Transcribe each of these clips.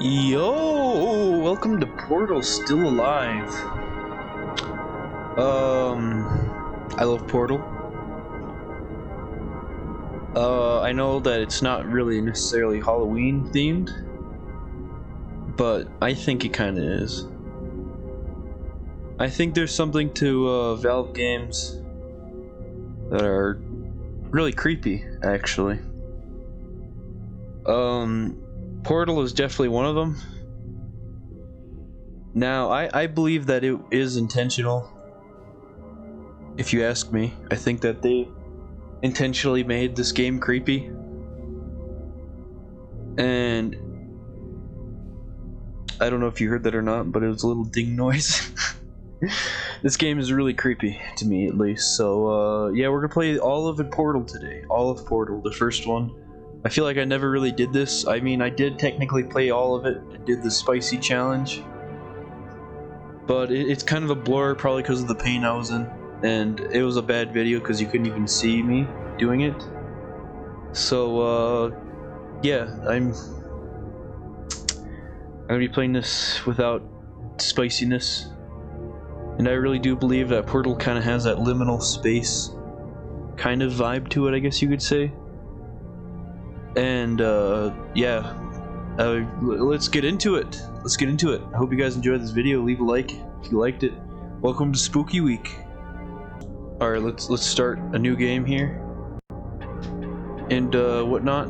Yo, welcome to Portal Still Alive. I love Portal. I know that it's not really necessarily Halloween themed, but I think it kind of is. I think there's something to Valve games that are really creepy, actually. Portal is definitely one of them. Now, I believe that it is intentional. If you ask me, I think that they intentionally made this game creepy. And I don't know if you heard that or not, but it was a little ding noise. This game is really creepy, to me at least. So, yeah, we're gonna play all of Portal today. All of Portal, the first one. I feel like I never really did this. I mean, I did technically play all of it. I did the spicy challenge. But it's kind of a blur, probably because of the pain I was in. And it was a bad video because you couldn't even see me doing it. So, yeah, I'm gonna be playing this without spiciness. And I really do believe that Portal kind of has that liminal space kind of vibe to it, I guess you could say. And yeah, let's get into it. Let's get into it. I hope you guys enjoyed this video. Leave a like if you liked it. Welcome to Spooky Week. All right, let's start a new game here and whatnot.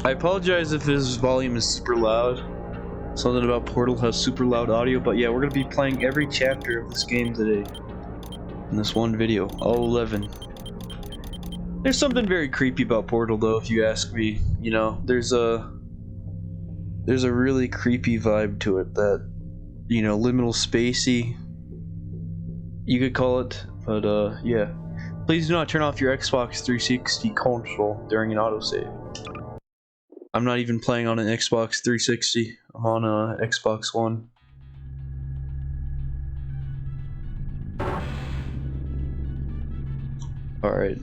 I apologize if this volume is super loud. Something about Portal has super loud audio, but yeah, we're gonna be playing every chapter of this game today in this one video, all 11. There's something very creepy about Portal, though, if you ask me. You know, there's a really creepy vibe to it that, you know, liminal spacey, you could call it. But yeah, please do not turn off your Xbox 360 console during an autosave. I'm not even playing on an Xbox 360. I'm on a Xbox One. All right.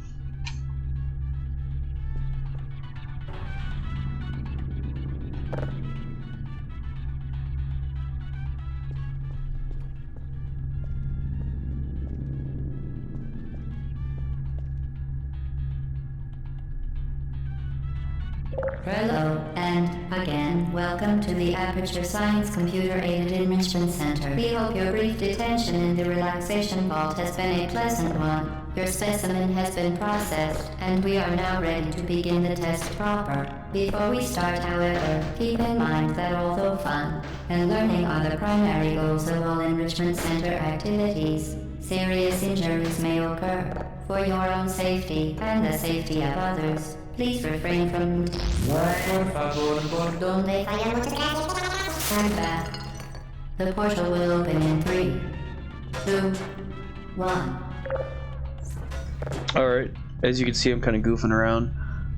Hello, and again, welcome to the Aperture Science Computer Aided Enrichment Center. We hope your brief detention in the relaxation vault has been a pleasant one. Your specimen has been processed, and we are now ready to begin the test proper. Before we start, however, keep in mind that although fun and learning are the primary goals of all Enrichment Center activities, serious injuries may occur. For your own safety and the safety of others, please refrain from stand back. The portal will open in 3, 2, 1. Alright, as you can see, I'm kind of goofing around.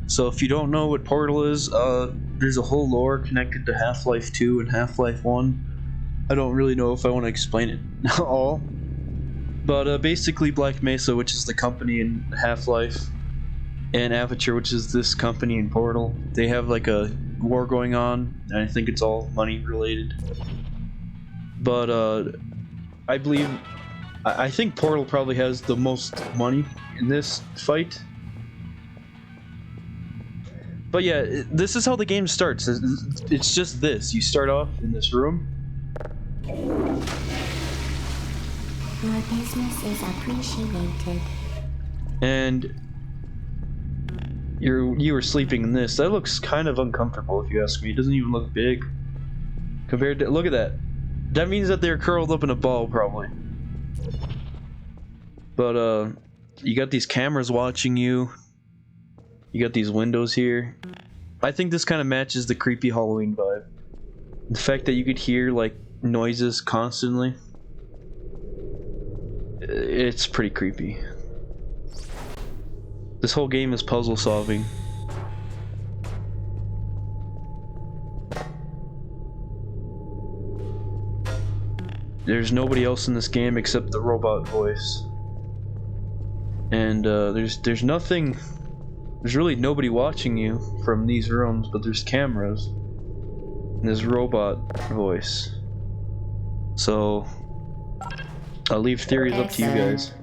So if you don't know what Portal is, there's a whole lore connected to Half-Life 2 and Half-Life 1. I don't really know if I want to explain it all. But basically Black Mesa, which is the company in Half-Life, and Aperture, which is this company in Portal, they have like a war going on, and I think it's all money related. But I think Portal probably has the most money in this fight. But yeah, this is how the game starts. It's just this. You start off in this room. Your business is appreciated. And you were sleeping in this. That looks kind of uncomfortable if you ask me. It doesn't even look big compared to, look at that. That means that they're curled up in a ball probably. But you got these cameras watching you. You got these windows here. I think this kind of matches the creepy Halloween vibe. The fact that you could hear like noises constantly. It's pretty creepy. This whole game is puzzle solving. There's nobody else in this game except the robot voice. And there's nothing, there's really nobody watching you from these rooms, but there's cameras. this robot voice. So I'll leave theories up to you guys.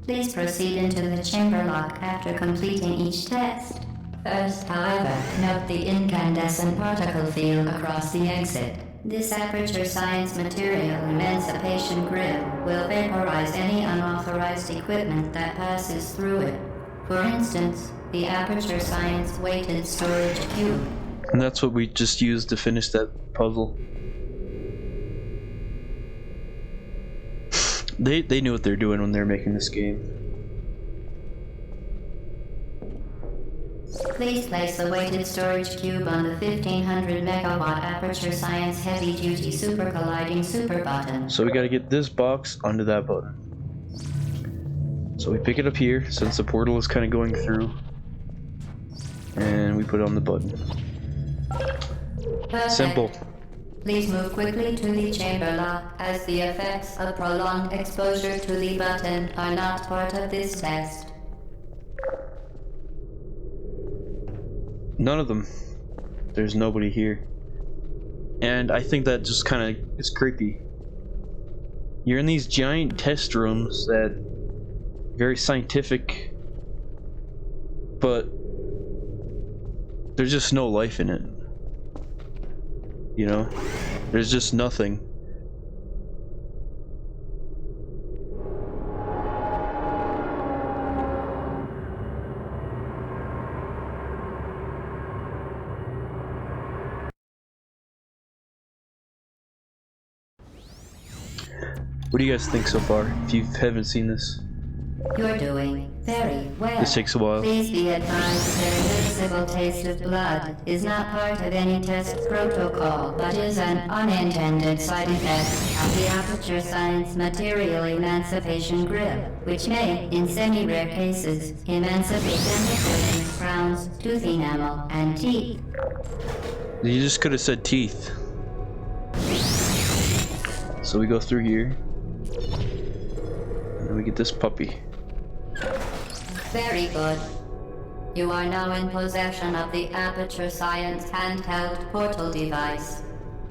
Please proceed into the chamber lock after completing each test. First, however, note the incandescent particle field across the exit. This Aperture Science Material Emancipation Grid will vaporize any unauthorized equipment that passes through it. For instance, the Aperture Science weighted storage cube. And that's what we just used to finish that puzzle. They knew what they're doing when they're making this game. Please place the weighted storage cube on the 1500 megawatt Aperture Science Heavy Duty Super Colliding Super button. So we gotta get this box onto that button. So we pick it up here, since the portal is kind of going through. And we put it on the button. Perfect. Simple. Please move quickly to the chamber lock, as the effects of prolonged exposure to the button are not part of this test. None of them. There's nobody here. And I think that just kind of is creepy. You're in these giant test rooms that very scientific, but there's just no life in it. You know? There's just nothing. What do you guys think so far, if you haven't seen this? You're doing very well. This takes a while. Please be advised that a visible taste of blood is not part of any test protocol, but is an unintended side effect of the Aperture Science Material Emancipation Grid, which may, in semi-rare cases, emancipate dental crowns, tooth enamel, and teeth. You just could have said teeth. So we go through here. And then we get this puppy. Very good. You are now in possession of the Aperture Science handheld portal device.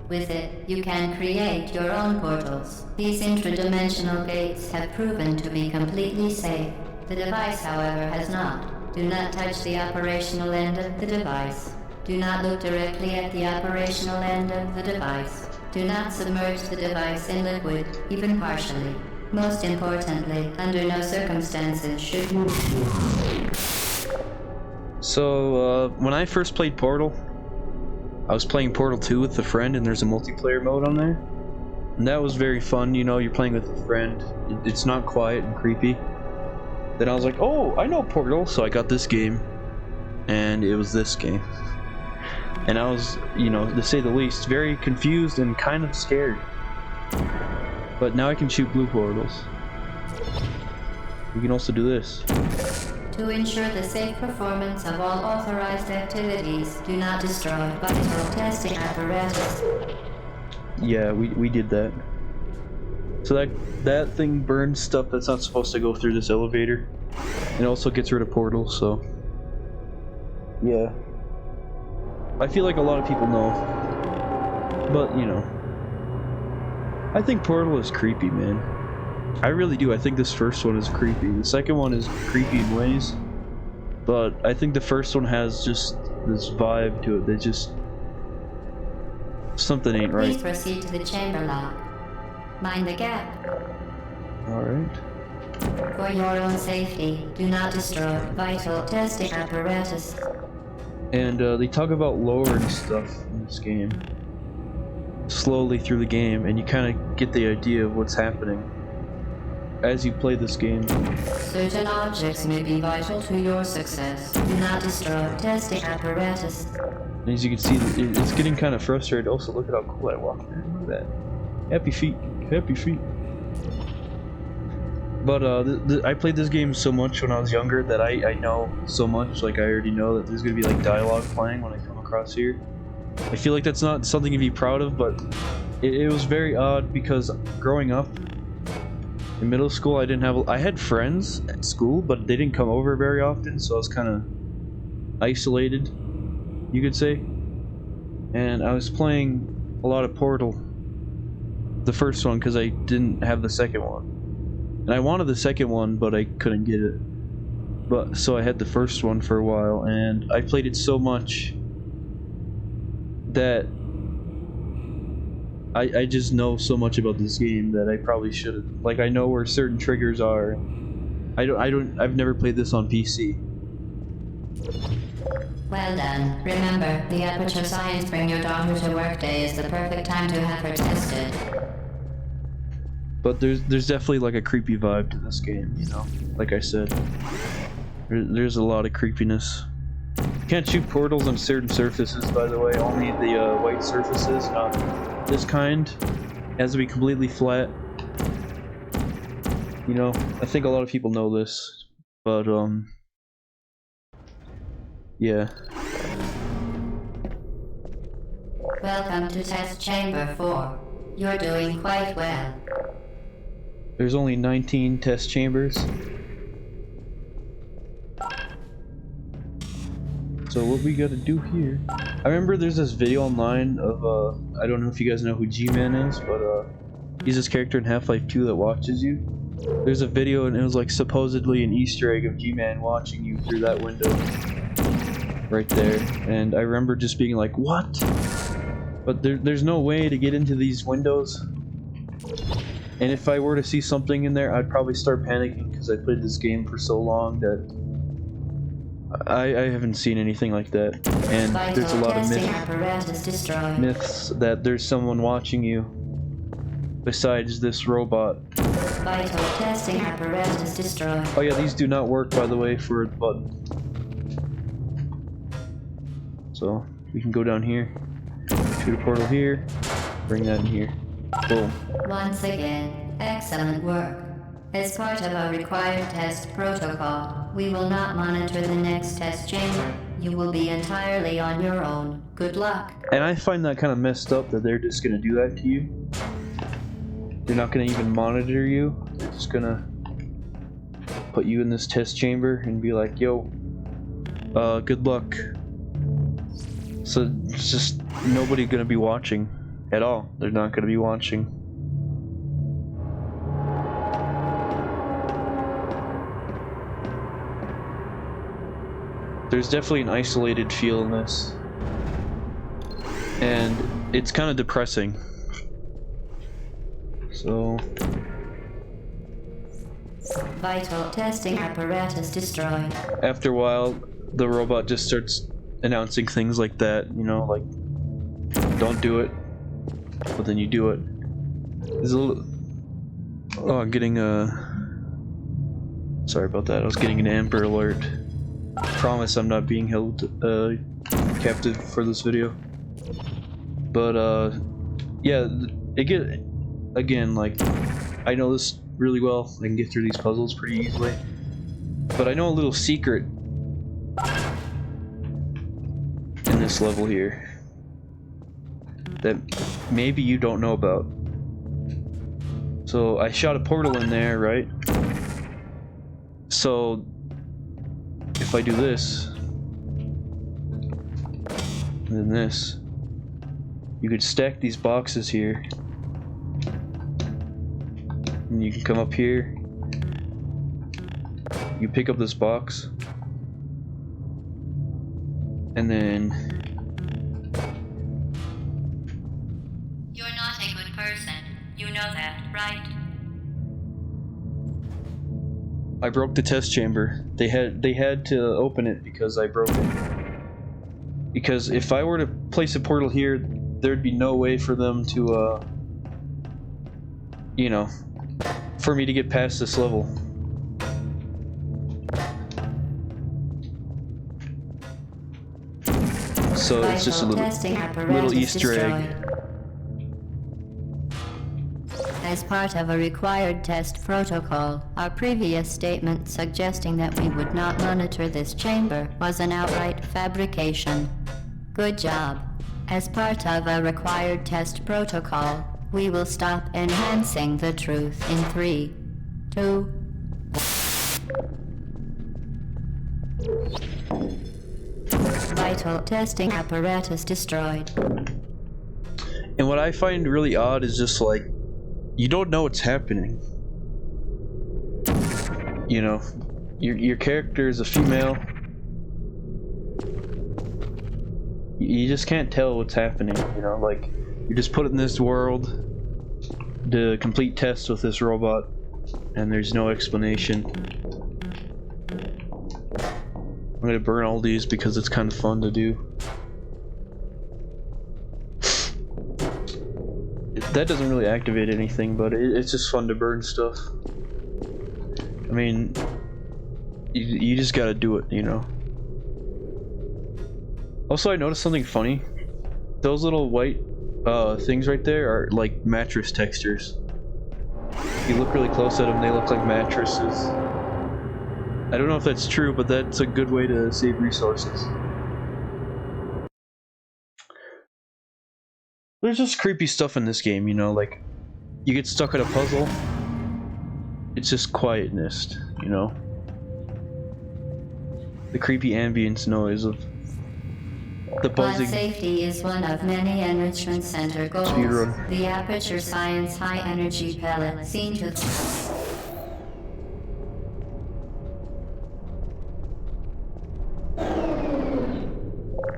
With it, you can create your own portals. These intradimensional gates have proven to be completely safe. The device, however, has not. Do not touch the operational end of the device. Do not look directly at the operational end of the device. Do not submerge the device in liquid, even partially. Most importantly, under no circumstances should you... So, when I first played Portal, I was playing Portal 2 with a friend, and there's a multiplayer mode on there. And that was very fun, you know, you're playing with a friend. It's not quiet and creepy. Then I was like, oh, I know Portal, so I got this game. And it was this game. And I was, you know, to say the least, very confused and kind of scared. But now I can shoot blue portals. We can also do this. To ensure the safe performance of all authorized activities, do not destroy vital testing apparatus. Yeah, we did that. So that thing burns stuff that's not supposed to go through this elevator. It also gets rid of portals, so... yeah. I feel like a lot of people know. But, you know. I think Portal is creepy, man. I really do. I think this first one is creepy. The second one is creepy in ways. But I think the first one has just this vibe to it that just... something ain't right. Please proceed to the chamber lock. Mind the gap. Alright. For your own safety, do not destroy vital testing apparatus. And they talk about lowering stuff in this game slowly through the game, and you kind of get the idea of what's happening as you play this game. Certain objects may be vital to your success. Do not destroy testing apparatus. And as you can see, it's getting kind of frustrated. Also, look at how cool I walk, man. Look at that. Happy feet. Happy feet. But I played this game so much when I was younger that I know so much. Like, I already know that there's gonna be like dialogue playing when I come across here. I feel like that's not something to be proud of, but it was very odd because growing up in middle school, I had friends at school, but they didn't come over very often, so I was kind of isolated, you could say. and I was playing a lot of Portal, the first one, because I didn't have the second one, and I wanted the second one, but I couldn't get it. But so I had the first one for a while, and I played it so much that I just know so much about this game that I probably shouldn't. Like, I know where certain triggers are. I've never played this on PC. Well done. Remember, the Aperture Science Bring Your Daughter to Work Day is the perfect time to have her tested. But there's definitely like a creepy vibe to this game, you know? Like I said. There's a lot of creepiness. You can't shoot portals on certain surfaces, by the way. Only the white surfaces, not this kind. It has to be completely flat. You know, I think a lot of people know this, but yeah. Welcome to Test Chamber 4. You're doing quite well. There's only 19 test chambers. So what we gotta do here? I remember there's this video online of I don't know if you guys know who G-Man is, but he's this character in Half-Life 2 that watches you. There's a video and it was like supposedly an Easter egg of G-Man watching you through that window. Right there. And I remember just being like, what? But there's no way to get into these windows. And if I were to see something in there, I'd probably start panicking because I played this game for so long that I haven't seen anything like that. And there's a lot of myths that there's someone watching you besides this robot. Vital testing apparatus destroyed. Oh yeah, these do not work, by the way, for the button. So we can go down here, shoot a portal here, bring that in here. Boom. Once again, excellent work. As part of our required test protocol, we will not monitor the next test chamber. You will be entirely on your own. Good luck. And I find that kind of messed up that they're just gonna do that to you. They're not gonna even monitor you. They're just gonna put you in this test chamber and be like, yo, good luck. So it's just nobody gonna be watching at all. They're not gonna be watching. There's definitely an isolated feel in this. And it's kind of depressing. So... Vital testing apparatus destroyed. After a while, the robot just starts announcing things like that, you know, like, don't do it, but then you do it. There's a little... Oh, I'm getting a... Sorry about that, I was getting an Amber Alert. Promise I'm not being held captive for this video. But yeah, again, like, I know this really well. I can get through these puzzles pretty easily. But I know a little secret in this level here that maybe you don't know about. So I shot a portal in there, right? So if I do this, and then this, you could stack these boxes here, and you can come up here, you pick up this box, and then... You're not a good person. You know that, right? I broke the test chamber. They had to open it because I broke it. Because if I were to place a portal here, there'd be no way for them to, you know, for me to get past this level. So it's just a little Easter egg. As part of a required test protocol, our previous statement suggesting that we would not monitor this chamber was an outright fabrication. Good job. As part of a required test protocol, we will stop enhancing the truth in 3, 2, vital testing apparatus destroyed. And what I find really odd is just like, you don't know what's happening. You know, your character is a female. You just can't tell what's happening, you know, like, you're just put in this world to complete tests with this robot, and there's no explanation. I'm gonna burn all these because it's kind of fun to do. That doesn't really activate anything, but it's just fun to burn stuff. I mean, you just gotta do it, you know. Also, I noticed something funny. Those little white things right there are like mattress textures. If you look really close at them, they look like mattresses. I don't know if that's true, but that's a good way to save resources. There's just creepy stuff in this game, you know, like, you get stuck at a puzzle, it's just quietness, you know? The creepy ambience noise of the buzzing. Blood safety is one of many Enrichment Center goals. Speedrun. The Aperture Science High Energy Pellet seen to...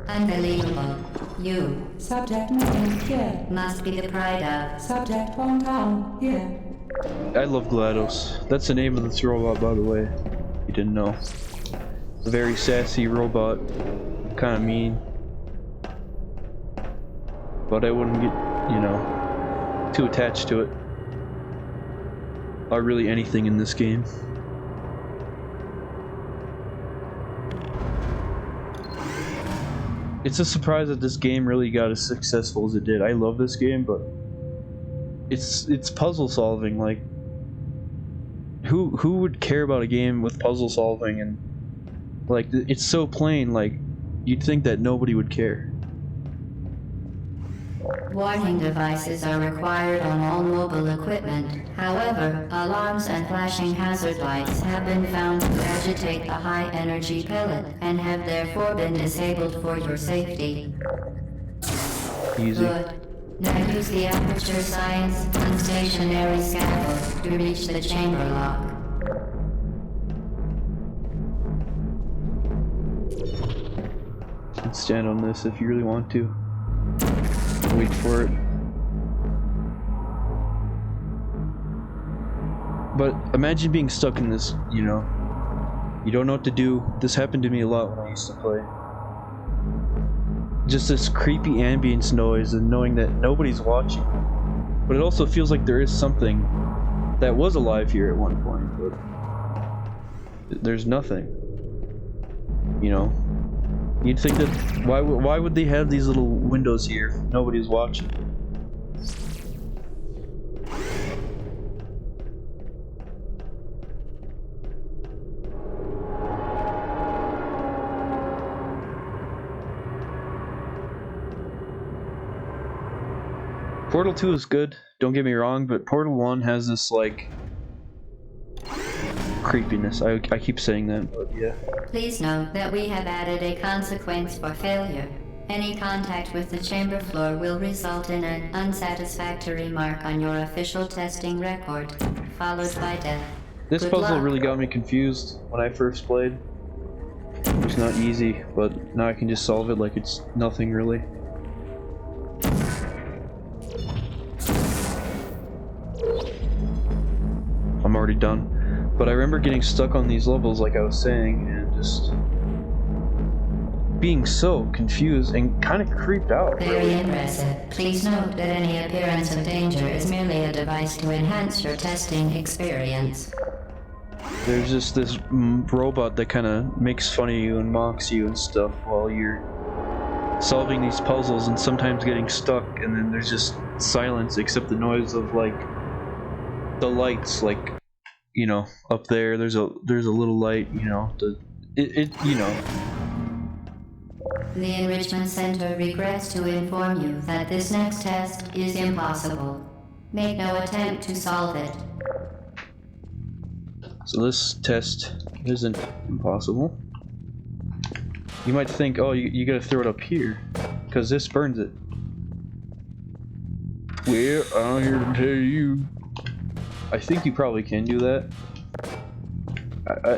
Unbelievable. You Subject moving here. must be the pride of... Subject hometown here. I love GLaDOS. That's the name of this robot, by the way. You didn't know. A very sassy robot. Kind of mean. But I wouldn't get, you know, too attached to it. Or really anything in this game. It's a surprise that this game really got as successful as it did. I love this game, but it's puzzle solving. Like, who would care about a game with puzzle solving? And like, it's so plain. Like, you'd think that nobody would care. Warning devices are required on all mobile equipment. However, alarms and flashing hazard lights have been found to agitate the high-energy pellet and have therefore been disabled for your safety. Easy. Good. Now use the Aperture Science unstationary scaffold to reach the chamber lock. You can stand on this if you really want to. Wait for it. But imagine being stuck in this, you know. You don't know what to do. This happened to me a lot when I used to play. Just this creepy ambience noise and knowing that nobody's watching. But it also feels like there is something that was alive here at one point, but there's nothing. You know? You'd think that why would they have these little windows here if nobody's watching? Portal 2 is good, don't get me wrong, but Portal 1 has this like creepiness. I keep saying that, but yeah. Please note that we have added a consequence for failure. Any contact with the chamber floor will result in an unsatisfactory mark on your official testing record, followed by death. This Good puzzle luck. really got me confused when I first played. It was not easy, but now I can just solve it like it's nothing really. I'm already done. But I remember getting stuck on these levels like I was saying and just being so confused and kind of creeped out. Very impressive. Please note that any appearance of danger is merely a device to enhance your testing experience. There's just this robot that kind of makes fun of you and mocks you and stuff while you're solving these puzzles and sometimes getting stuck, and then there's just silence except the noise of like the lights, like, you know, up there there's a little light, you know, you know. The Enrichment Center regrets to inform you that this next test is impossible. Make no attempt to solve it. So this test isn't impossible. You might think, oh, you gotta throw it up here, because this burns it. Well, I'm here to tell you. I think you probably can do that.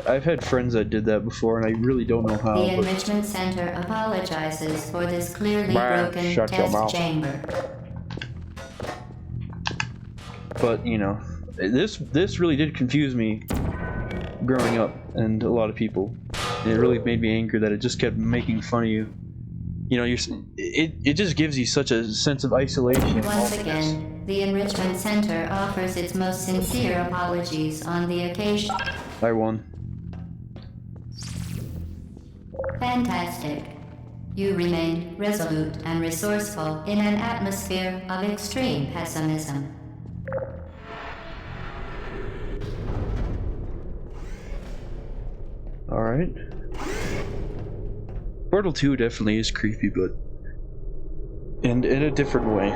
I've had friends that did that before, and I really don't know how. The Enrichment Center apologizes for this clearly broken Shut your mouth. test chamber. But, you know, this really did confuse me growing up, and a lot of people. And it really made me angry that it just kept making fun of you. You know, it just gives you such a sense of isolation. Once again, the Enrichment Center offers its most sincere apologies on the occasion. I won. Fantastic. You remained resolute and resourceful in an atmosphere of extreme pessimism. Alright. Portal 2 definitely is creepy, but in a different way.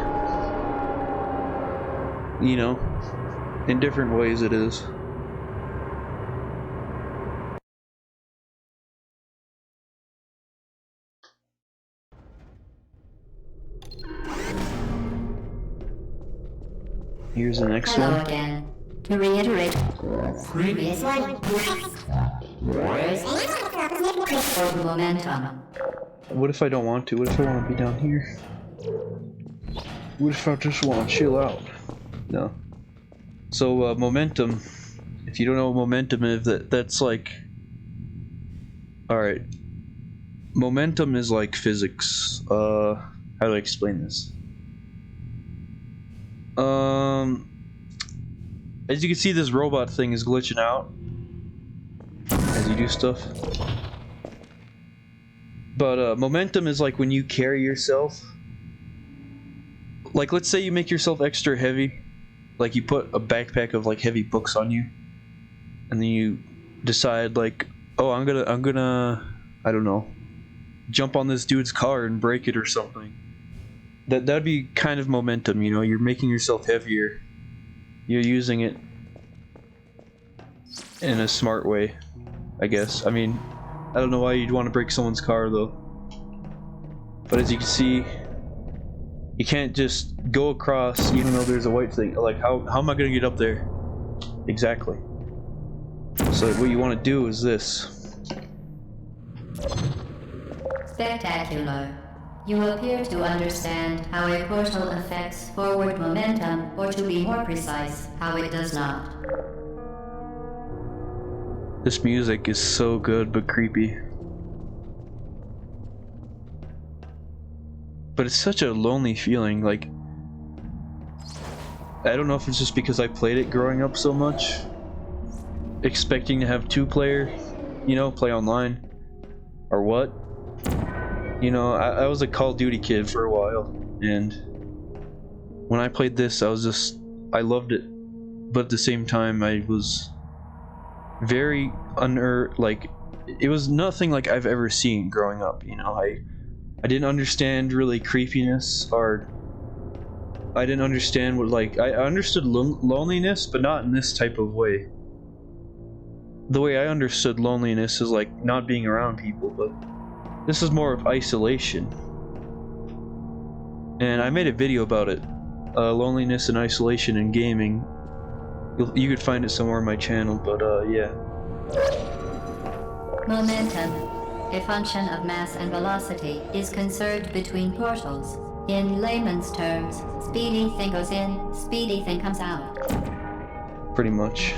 You know, in different ways it is. Here's the next Hello one. again. To reiterate, previous one. For momentum. What if I don't want to? What if I want to be down here? What if I just want to chill out? No. So, momentum. If you don't know what momentum is, that's like... Alright. Momentum is like physics. How do I explain this? As you can see, this robot thing is glitching out as you do stuff. But momentum is like when you carry yourself. Like, let's say you make yourself extra heavy. Like, you put a backpack of like heavy books on you, and then you decide like, oh, I'm gonna, I don't know, jump on this dude's car and break it or something. That'd be kind of momentum, you know. You're making yourself heavier. You're using it in a smart way, I guess. I mean, I don't know why you'd want to break someone's car though. But as you can see, you can't just go across even though there's a white thing. Like, how am I gonna get up there? Exactly. So what you want to do is this. Spectacular. You appear to understand how a portal affects forward momentum, or to be more precise, how it does not. This music is so good but creepy. But it's such a lonely feeling, like... I don't know if it's just because I played it growing up so much. Expecting to have 2-player, you know, play online. Or what. You know, I was a Call of Duty kid for a while, and when I played this, I loved it, but at the same time, I was very like, it was nothing like I've ever seen growing up, you know. I didn't understand really creepiness, or I didn't understand what, like, I understood loneliness, but not in this type of way. The way I understood loneliness is like not being around people, but this is more of isolation. And I made a video about it. Loneliness and isolation in gaming. You could find it somewhere on my channel, but yeah. Momentum, a function of mass and velocity, is conserved between portals. In layman's terms, speedy thing goes in, speedy thing comes out. Pretty much.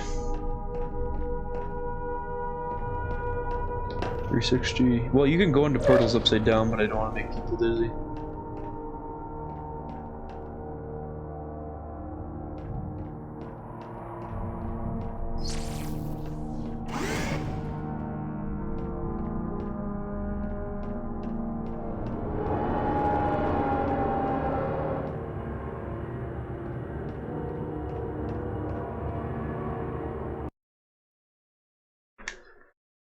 360. Well, you can go into portals upside down, but I don't want to make people dizzy.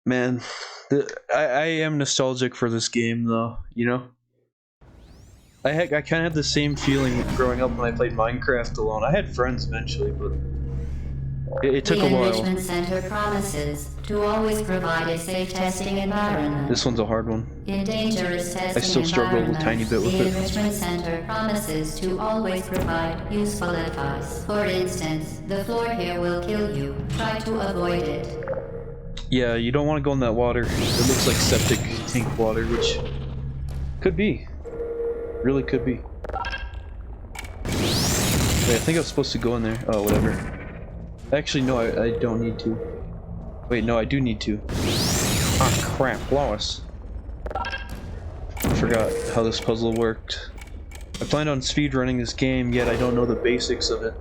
Man, I am nostalgic for this game though, you know? I kind of had the same feeling growing up when I played Minecraft alone. I had friends eventually, but It took the a while. Enrichment Center promises to always provide a safe testing environment. This one's a hard one. In dangerous testing I still struggle a tiny bit with the it. Enrichment Center promises to always provide useful advice. For instance, the floor here will kill you. Try to avoid it. Yeah, you don't want to go in that water. It looks like septic tank water, which could be. Really could be. Wait, I think I was supposed to go in there. Oh, whatever. Actually, no, I don't need to. Wait, no, I do need to. Ah, crap, Lois. I forgot how this puzzle worked. I planned on speedrunning this game, yet I don't know the basics of it.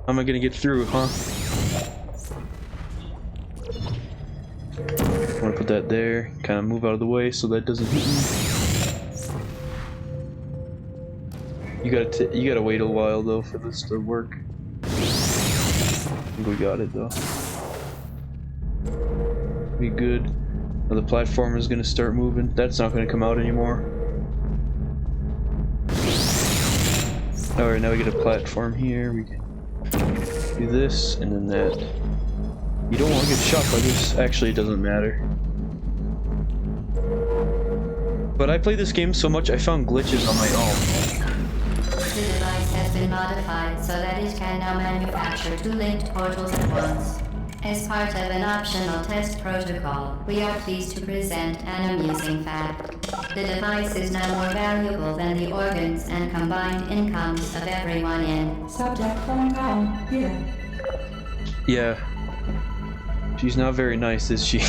How am I gonna get through, huh? I want to put that there, kind of move out of the way so that doesn't hit me. You gotta wait a while though for this to work. I think we got it though. Be good. Now the platform is gonna start moving. That's not gonna come out anymore. Alright, now we get a platform here. We can do this and then that. You don't want to get shot by this. Actually, it doesn't matter. But I play this game so much, I found glitches on my own. The device has been modified so that it can now manufacture 2 linked portals at once. As part of an optional test protocol, we are pleased to present an amusing fact. The device is now more valuable than the organs and combined incomes of everyone in. Subject hometown, here. Yeah. She's not very nice, is she?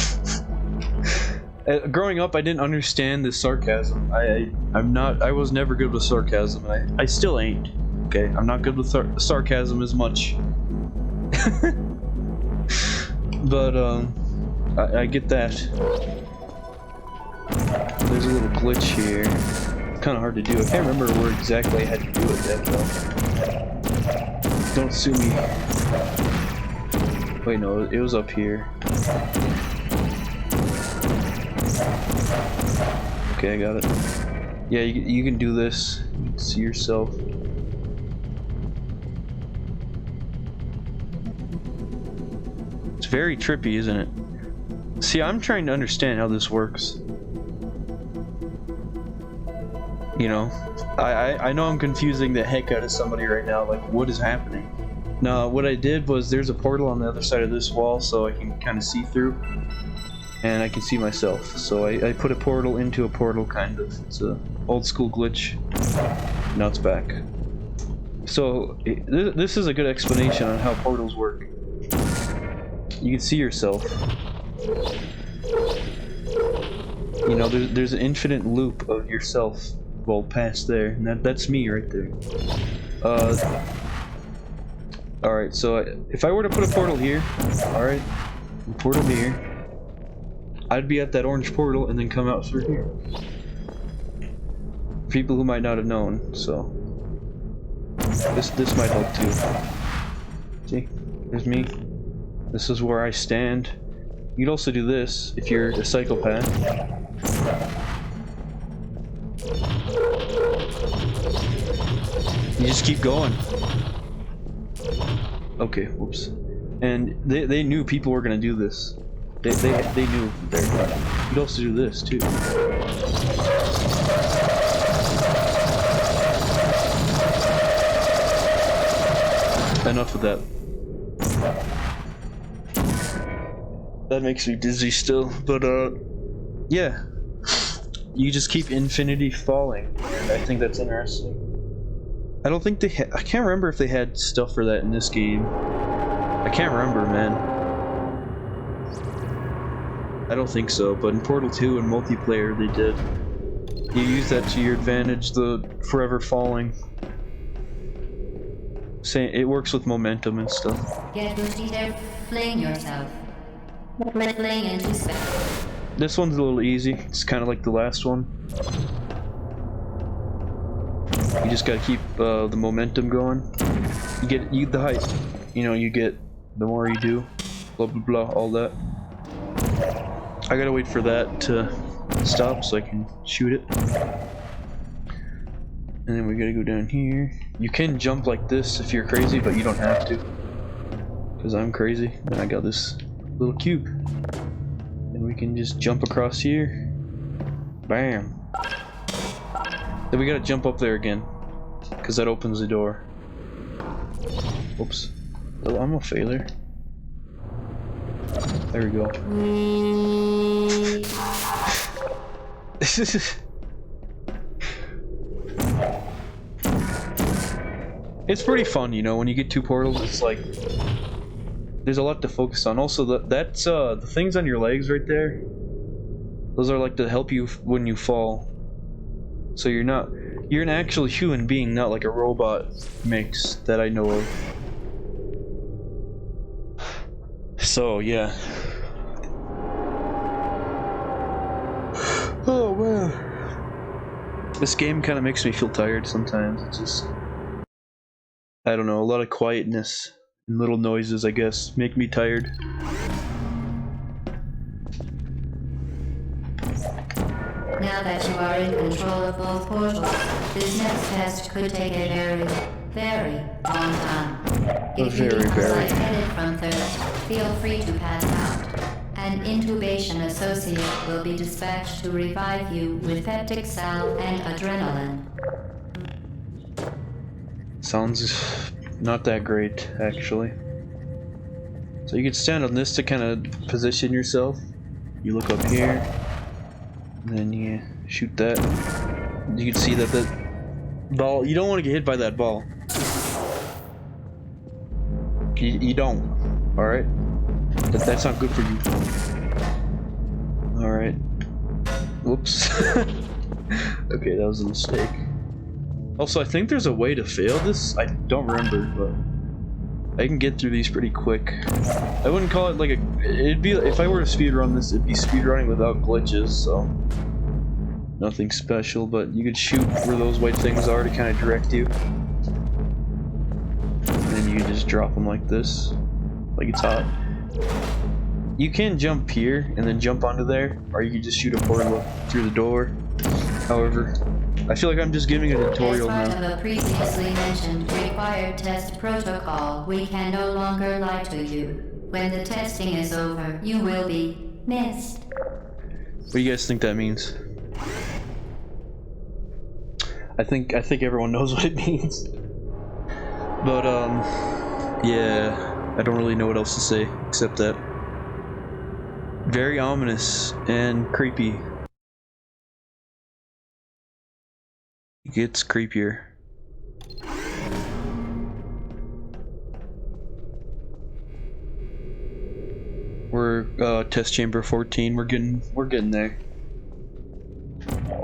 Growing up, I didn't understand this sarcasm. I was never good with sarcasm, and I still ain't. Okay, I'm not good with sarcasm as much. But I get that. There's a little glitch here. It's kind of hard to do. I can't remember where exactly I had to do it yet, though. Don't sue me. Wait, no, it was up here. Okay, I got it. Yeah, you can do this. You can see yourself. It's very trippy, isn't it? See, I'm trying to understand how this works. You know, I know I'm confusing the heck out of somebody right now, like what is happening? No, what I did was there's a portal on the other side of this wall so I can kind of see through. And I can see myself. So I put a portal into a portal, kind of. It's a old school glitch. Now it's back. So this is a good explanation on how portals work. You can see yourself. You know, there's an infinite loop of yourself, well, past there, and that's me right there. Alright, so if I were to put a portal here, alright, portal here, I'd be at that orange portal and then come out through here. People who might not have known, so this might help too. See, there's me. This is where I stand. You'd also do this if you're a psychopath. You just keep going. Okay, whoops. And they knew people were gonna do this. They knew. You'd also do this too. Enough of that. That makes me dizzy still, but yeah. You just keep infinity falling. I think that's interesting. I don't think they I can't remember if they had stuff for that in this game. I can't remember, man. I don't think so, but in Portal 2 and multiplayer they did. You use that to your advantage, the forever falling. Saying it works with momentum and stuff. Get Boosty there, fling yourself. Fling into space. This one's a little easy. It's kind of like the last one. You just gotta keep the momentum going. You get the height. You know, you get the more you do. Blah blah blah, all that. I gotta wait for that to stop so I can shoot it. And then we gotta go down here. You can jump like this if you're crazy, but you don't have to. because I'm crazy, and I got this little cube. And we can just jump across here. Bam. Then we gotta jump up there again, because that opens the door. Oops. Oh, I'm a failure. There we go. It's pretty fun, you know, when you get 2 portals, it's like there's a lot to focus on. Also, that's the things on your legs right there. Those are like to help you when you fall. So you're an actual human being, not like a robot mix that I know of. So yeah. Oh man. This game kind of makes me feel tired sometimes. It's just, I don't know, a lot of quietness and little noises, I guess, make me tired. Now that you are in control of both portals, this next test could take a very, very long time. If you become lightheaded from thirst, feel free to pass out. An intubation associate will be dispatched to revive you with peptic salve and adrenaline. Sounds not that great, actually. So you can stand on this to kind of position yourself. You look up here, and then you shoot that. You can see that the ball, you don't want to get hit by that ball. You don't, alright? That's not good for you. Alright. Whoops. Okay, that was a mistake. Also, I think there's a way to fail this. I don't remember, but I can get through these pretty quick. I wouldn't call it like a... It'd be... If I were to speedrun this, it'd be speedrunning without glitches, so... Nothing special, but you could shoot where those white things are to kind of direct you. And then you just drop them like this. Like it's hot. You can jump here and then jump onto there, or you can just shoot a portal through the door. However, I feel like I'm just giving a tutorial now. As part of a previously mentioned required test protocol, we can no longer lie to you. When the testing is over, you will be missed. What do you guys think that means? I think everyone knows what it means. But yeah, I don't really know what else to say except that very ominous and creepy. It gets creepier. We're test chamber 14. We're getting there.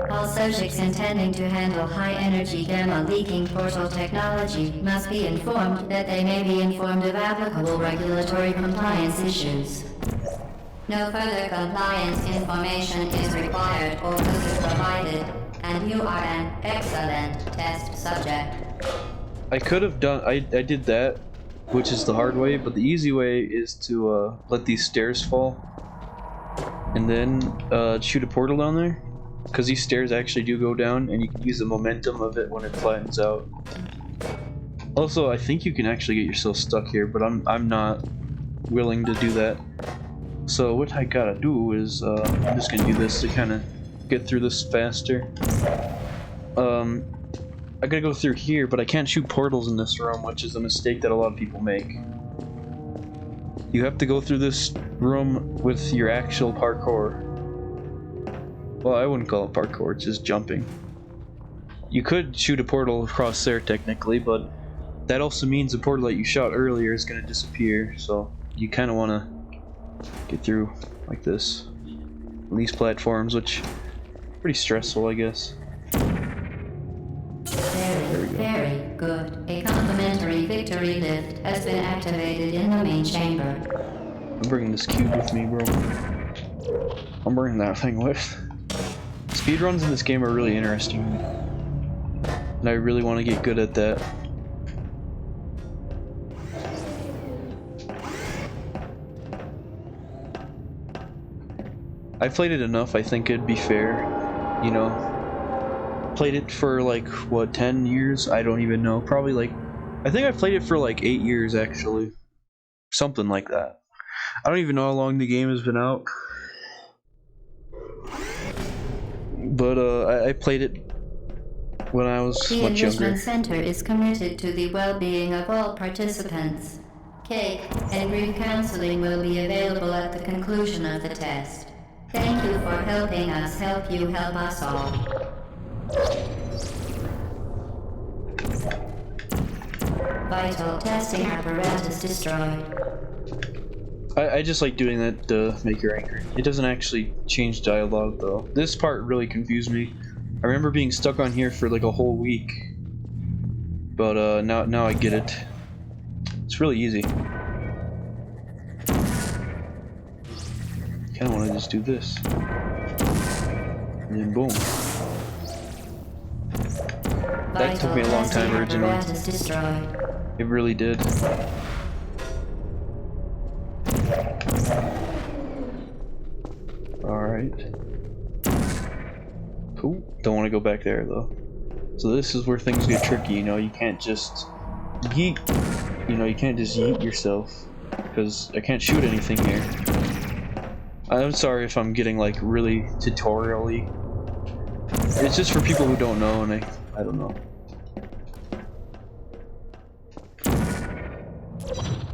All subjects intending to handle high-energy gamma-leaking portal technology must be informed that they may be informed of applicable regulatory compliance issues. No further compliance information is required or will be provided, and you are an excellent test subject. I could have done... I did that, which is the hard way, but the easy way is to let these stairs fall, and then shoot a portal down there. Because these stairs actually do go down, and you can use the momentum of it when it flattens out. Also, I think you can actually get yourself stuck here, but I'm not willing to do that. So what I gotta do is, I'm just gonna do this to kind of get through this faster. I gotta go through here, but I can't shoot portals in this room, which is a mistake that a lot of people make. You have to go through this room with your actual parkour. Well, I wouldn't call it parkour, it's just jumping. You could shoot a portal across there technically, but that also means the portal that you shot earlier is going to disappear, so you kind of want to get through like this. On these platforms, which is pretty stressful, I guess. Very good. A complimentary victory lift has been activated in the main chamber. I'm bringing this cube with me, bro. I'm bringing that thing with. Speedruns in this game are really interesting, and I really want to get good at that. I've played it enough, I think it'd be fair, you know. Played it for like, what, 10 years? I don't even know. Probably like, I think I played it for like 8 years actually. Something like that. I don't even know how long the game has been out. But I played it when I was The much younger. Enrichment Center is committed to the well-being of all participants. Cake and grief counseling will be available at the conclusion of the test. Thank you for helping us help you help us all. Vital testing apparatus destroyed. I just like doing that to make her angry. It doesn't actually change dialogue though. This part really confused me. I remember being stuck on here for like a whole week. But now I get it. It's really easy. Kinda wanna just do this. And then boom. That took me a long time originally. It really did. Alright. Cool. Don't want to go back there though. So this is where things get tricky, you know, you can't just yeet. You know, you can't just yeet yourself. Because I can't shoot anything here. I'm sorry if I'm getting like really tutorial-y. It's just for people who don't know, and I don't know.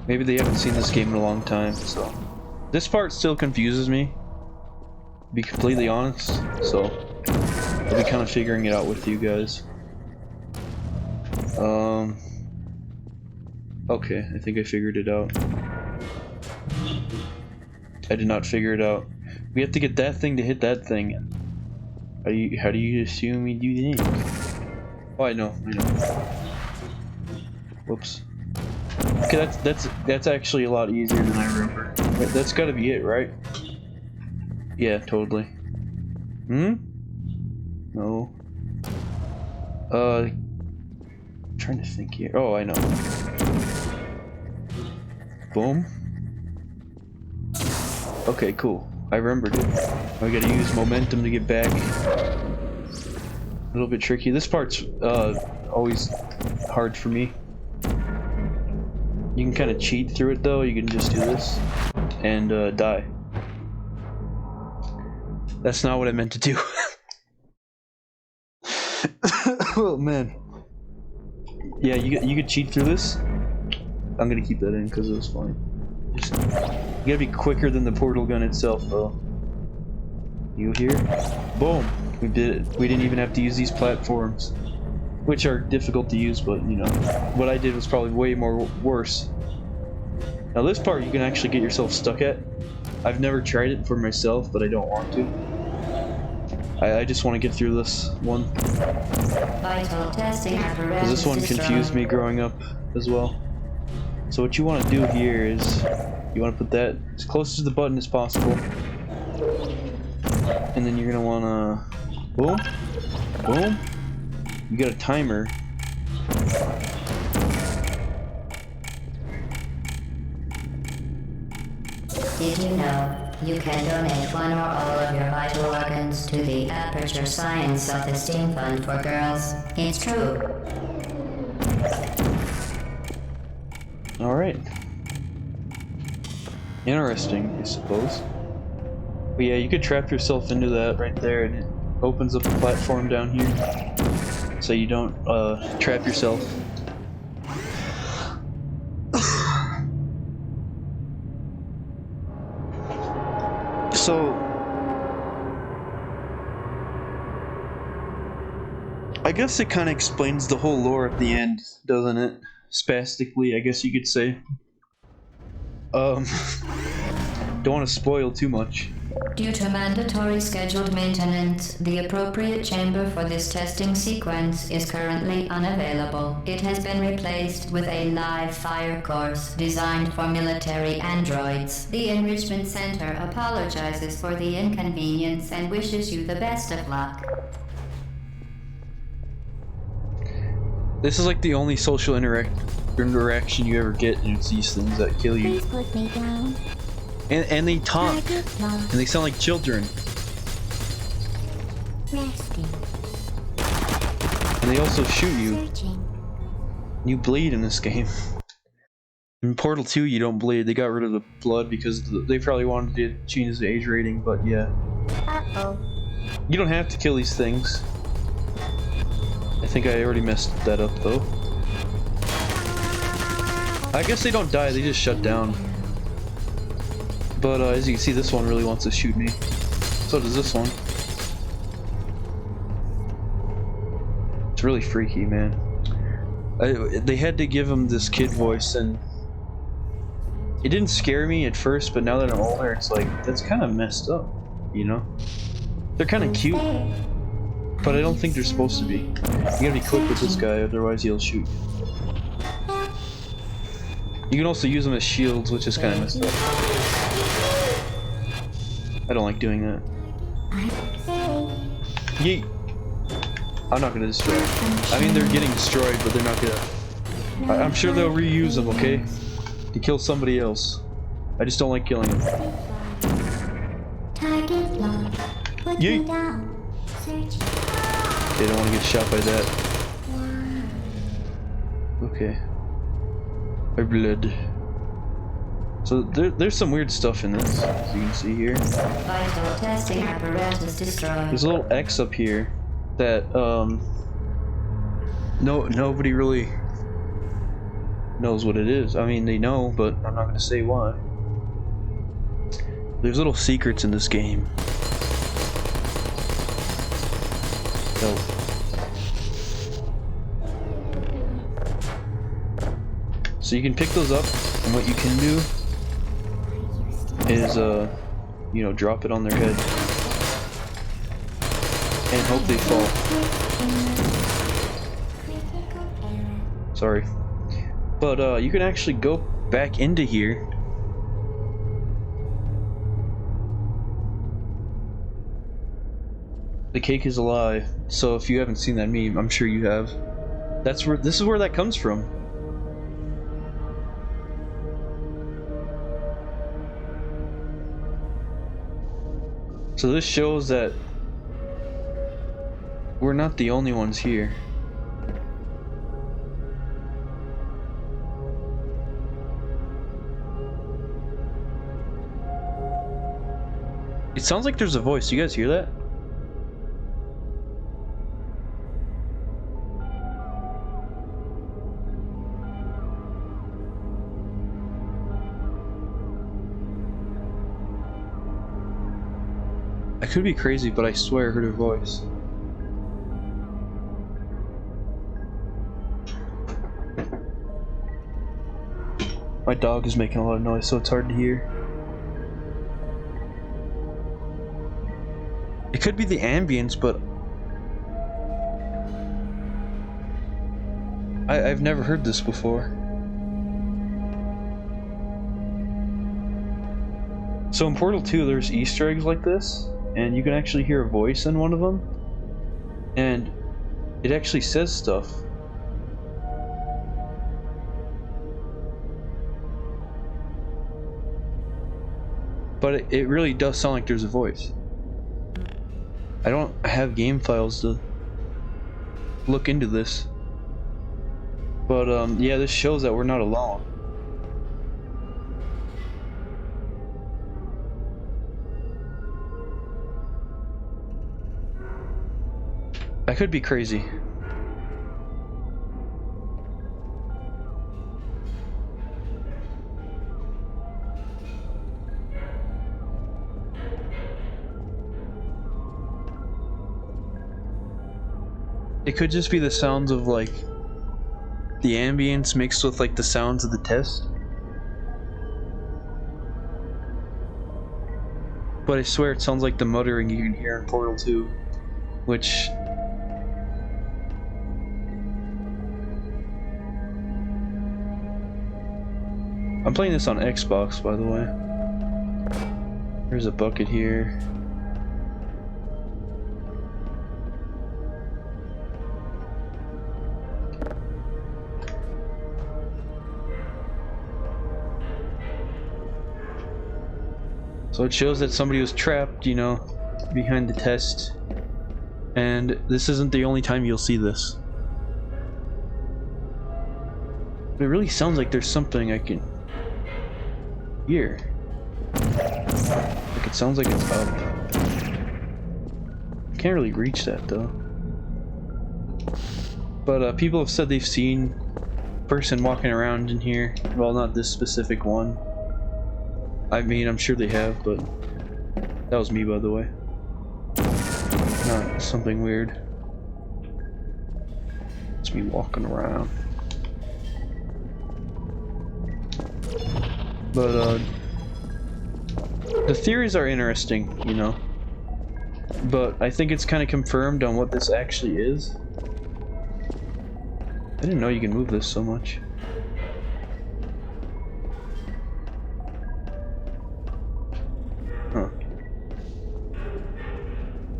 Maybe they haven't seen this game in a long time, so. This part still confuses me, to be completely honest, so I'll be kind of figuring it out with you guys. Okay, I think I figured it out. I did not figure it out. We have to get that thing to hit that thing. How do you assume we do that? Oh, I know. Whoops. Okay, that's actually a lot easier than I remember. That's gotta be it, right? Yeah, totally. No. Trying to think here. Oh, I know. Boom. Okay, cool. I remembered it. I gotta use momentum to get back. A little bit tricky. This part's always hard for me. You can kind of cheat through it though. You can just do this and die. That's not what I meant to do. Oh man. Yeah, you could cheat through this. I'm gonna keep that in because it was funny. Just, you gotta be quicker than the portal gun itself though. You hear? Boom! We did it. We didn't even have to use these platforms, which are difficult to use, but you know, what I did was probably way worse. Now this part you can actually get yourself stuck at. I've never tried it for myself, but I don't want to. I just want to get through this one. Vital testing apparatus. This one confused me growing up as well. So what you want to do here is you want to put that as close to the button as possible, and then you're gonna want to boom, boom. You got a timer. Did you know you can donate one or all of your vital organs to the Aperture Science Self-Esteem Fund for Girls? It's true. Alright. Interesting, I suppose. But yeah, you could trap yourself into that right there, and it opens up a platform down here. So you don't trap yourself. So I guess it kind of explains the whole lore at the end, doesn't it? Spastically, I guess you could say. Don't want to spoil too much. Due to mandatory scheduled maintenance, the appropriate chamber for this testing sequence is currently unavailable. It has been replaced with a live fire course designed for military androids. The Enrichment Center apologizes for the inconvenience and wishes you the best of luck. This is like the only social interaction you ever get, and it's these things that kill you. Please put me down. And they talk, and they sound like children. Resting. And they also shoot you. Searching. You bleed in this game. In Portal 2, you don't bleed. They got rid of the blood because they probably wanted to change the age rating, but yeah. Uh-oh. You don't have to kill these things. I think I already messed that up, though. I guess they don't die, they just shut down. But as you can see, this one really wants to shoot me. So does this one. It's really freaky, man. They had to give him this kid voice, and it didn't scare me at first, but now that I'm older, it's like, that's kind of messed up, you know? They're kind of cute, but I don't think they're supposed to be. You gotta be quick with this guy, otherwise he'll shoot. You can also use them as shields, which is kind of messed up. I don't like doing that. Yeet! I'm not gonna destroy them. I mean, they're getting destroyed, but they're not gonna... I'm sure they'll reuse them, okay? To kill somebody else. I just don't like killing them. Target locked. Put Yeet. me down. Search. They don't want to get shot by that. Okay. My blood. So there's some weird stuff in this, as you can see here. Vital testing apparatus destroyed. There's a little X up here that nobody really knows what it is. I mean, they know, but I'm not gonna say why. There's little secrets in this game. So, you can pick those up, and what you can do is, you know, drop it on their head and hope they fall. Sorry. But you can actually go back into here. The cake is alive. So if you haven't seen that meme, I'm sure you have. This is where that comes from. So this shows that we're not the only ones here. It sounds like there's a voice. You guys hear that? I could be crazy, but I swear I heard her voice. My dog is making a lot of noise, so it's hard to hear. It could be the ambience, but I've never heard this before. So in Portal 2, there's Easter eggs like this, and you can actually hear a voice in one of them, and it actually says stuff. But it really does sound like there's a voice. I don't have game files to look into this. But yeah, this shows that we're not alone. I could be crazy. It could just be the sounds of like the ambience mixed with like the sounds of the test. But I swear it sounds like the muttering you can hear in Portal 2, which I'm playing this on Xbox, by the way. There's a bucket here. So it shows that somebody was trapped, you know, behind the test. And this isn't the only time you'll see this. It really sounds like there's something I can hear. Like it sounds like it's up. Can't really reach that though. But people have said they've seen a person walking around in here. Well, not this specific one. I mean, I'm sure they have, but that was me, by the way. Not something weird. It's me walking around. But the theories are interesting, you know. But I think it's kind of confirmed on what this actually is. I didn't know you can move this so much. Huh.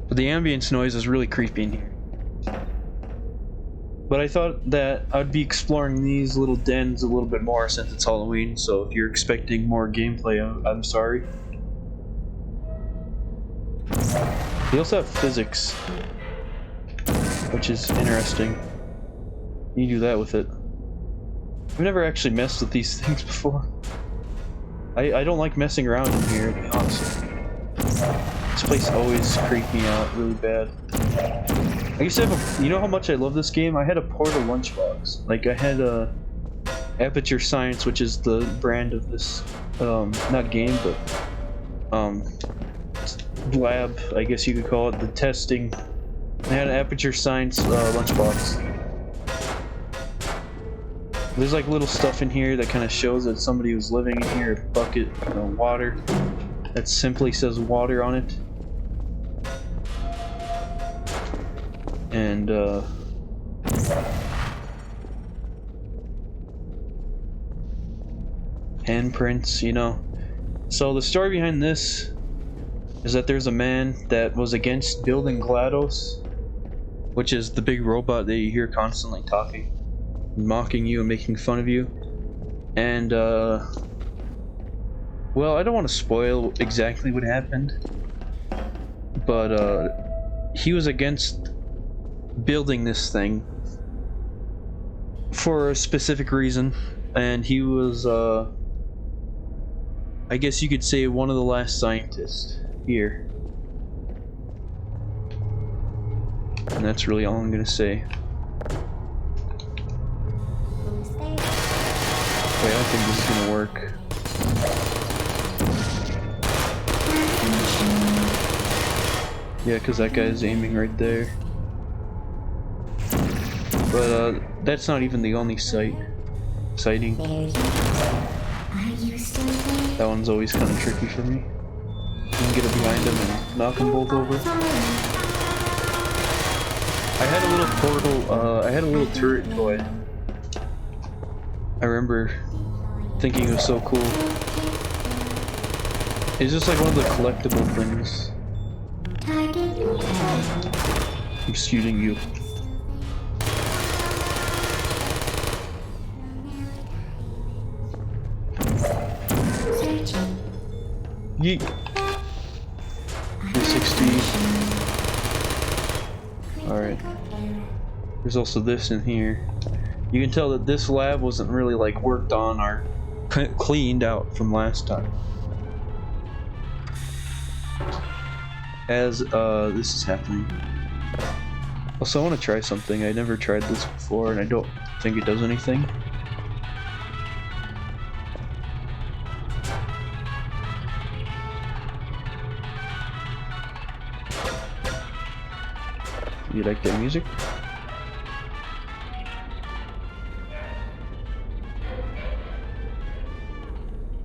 But the ambience noise is really creepy in here. But I thought that I'd be exploring these little dens a little bit more since it's Halloween, so if you're expecting more gameplay, I'm sorry. They also have physics, which is interesting. You do that with it. I've never actually messed with these things before. I don't like messing around in here, to be honest. This place always creeped me out really bad. I used to have a, you know how much I love this game? I had a Portal lunchbox. Like I had a Aperture Science, which is the brand of this, not game, but lab, I guess you could call it, the testing. I had an Aperture Science lunchbox. There's like little stuff in here that kind of shows that somebody was living in here. A bucket of water that simply says water on it. And handprints, you know. So the story behind this is that there's a man that was against building GLaDOS, which is the big robot that you hear constantly talking, mocking you and making fun of you. And well, I don't want to spoil exactly what happened, but he was against building this thing for a specific reason, and he was I guess you could say one of the last scientists here. And that's really all I'm gonna say. Wait, I don't think this is gonna work. Yeah, because that guy is aiming right there. But that's not even the only sighting. There you go. Are you still there? That one's always kind of tricky for me. You can get it behind him and knock them both over. I had a little portal, I had a little turret toy. I remember thinking it was so cool. It's just like one of the collectible things. I'm shooting you. Yeet. 360. Alright. There's also this in here. You can tell that this lab wasn't really like worked on or cleaned out from last time. As this is happening. Also, I want to try something. I never tried this before and I don't think it does anything. You like that music?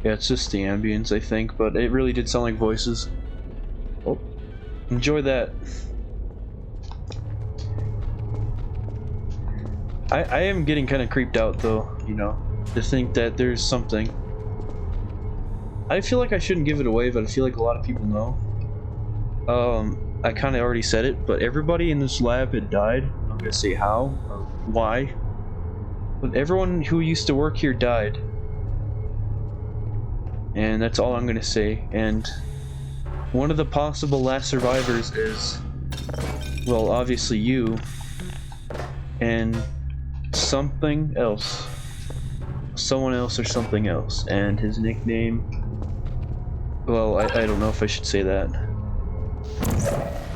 Yeah, it's just the ambience, I think, but it really did sound like voices. Oh, enjoy that. I am getting kind of creeped out, though, you know, to think that there's something. I feel like I shouldn't give it away, but I feel like a lot of people know. I kind of already said it, but everybody in this lab had died. I'm not gonna say how or why, but everyone who used to work here died. And that's all I'm gonna say. And one of the possible last survivors is, well, obviously you, and something else. someone else or something else, and his nickname, well, I don't know if I should say that,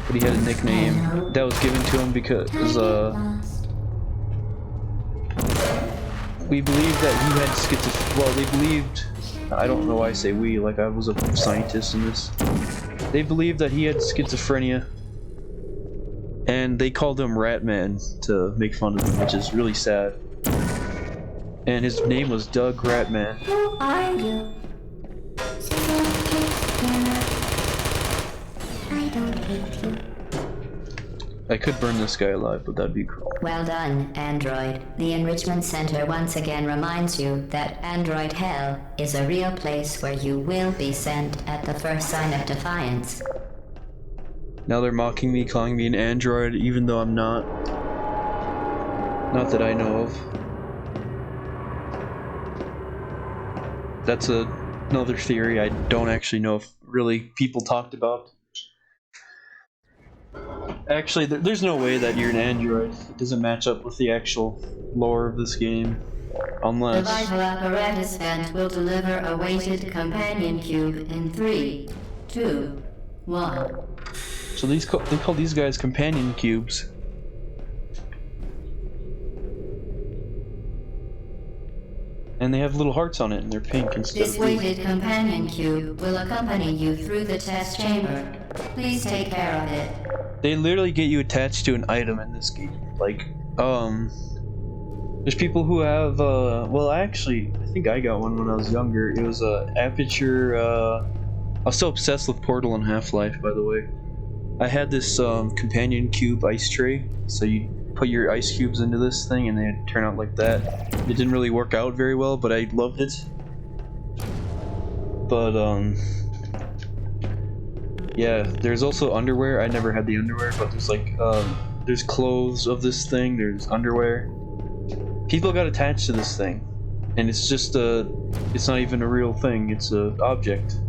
but he had a nickname that was given to him because we believed that he had schizophrenia. Well, they believed, I don't know why I say we, like I was a scientist in this. They believed that he had schizophrenia, and they called him Ratman to make fun of him, which is really sad. And his name was Doug Ratman. Who are you? I don't hate you. I could burn this guy alive, but that'd be cruel. Well done, Android. The Enrichment Center once again reminds you that Android Hell is a real place where you will be sent at the first sign of defiance. Now they're mocking me, calling me an android, even though I'm not. Not that I know of. That's another theory I don't actually know if really people talked about. Actually, there's no way that you're an android. It doesn't match up with the actual lore of this game. Unless... The vital apparatus vent will deliver a weighted companion cube in 3, 2, 1. So they call these guys companion cubes. And they have little hearts on it, and they're pink instead This of blue. weighted companion cube will accompany you through the test chamber. Please take care of it. They literally get you attached to an item in this game. Like, there's people who have, well, actually, I think I got one when I was younger. It was a Aperture, I was so obsessed with Portal and Half-Life, by the way. I had this, companion cube ice tray, so you put your ice cubes into this thing and they'd turn out like that. It didn't really work out very well, but I loved it. But, yeah, there's also underwear. I never had the underwear, but there's like, there's clothes of this thing, there's underwear. People got attached to this thing, and it's just it's not even a real thing, it's an object.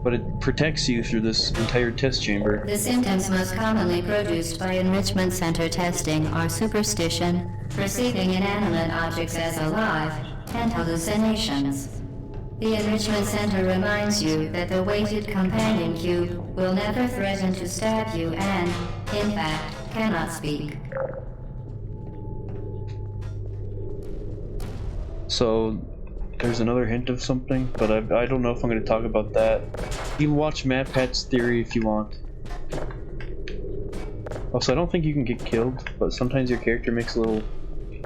But it protects you through this entire test chamber. The symptoms most commonly produced by Enrichment Center testing are superstition, perceiving inanimate objects as alive, and hallucinations. The Enrichment Center reminds you that the weighted companion cube will never threaten to stab you and, in fact, cannot speak. So, there's another hint of something, but I don't know if I'm going to talk about that. You can watch MatPat's theory if you want. Also, I don't think you can get killed, but sometimes your character makes a little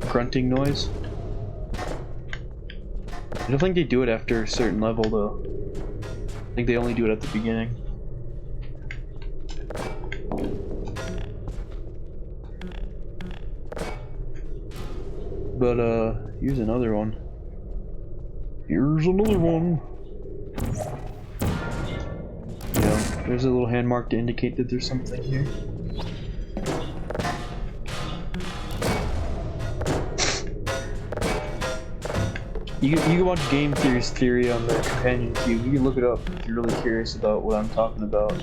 grunting noise. I don't think they do it after a certain level, though. I think they only do it at the beginning. But, here's another one. Here's another one. Yeah, there's a little hand mark to indicate that there's something here. You can watch Game Theory's theory on the companion cube. You can look it up if you're really curious about what I'm talking about.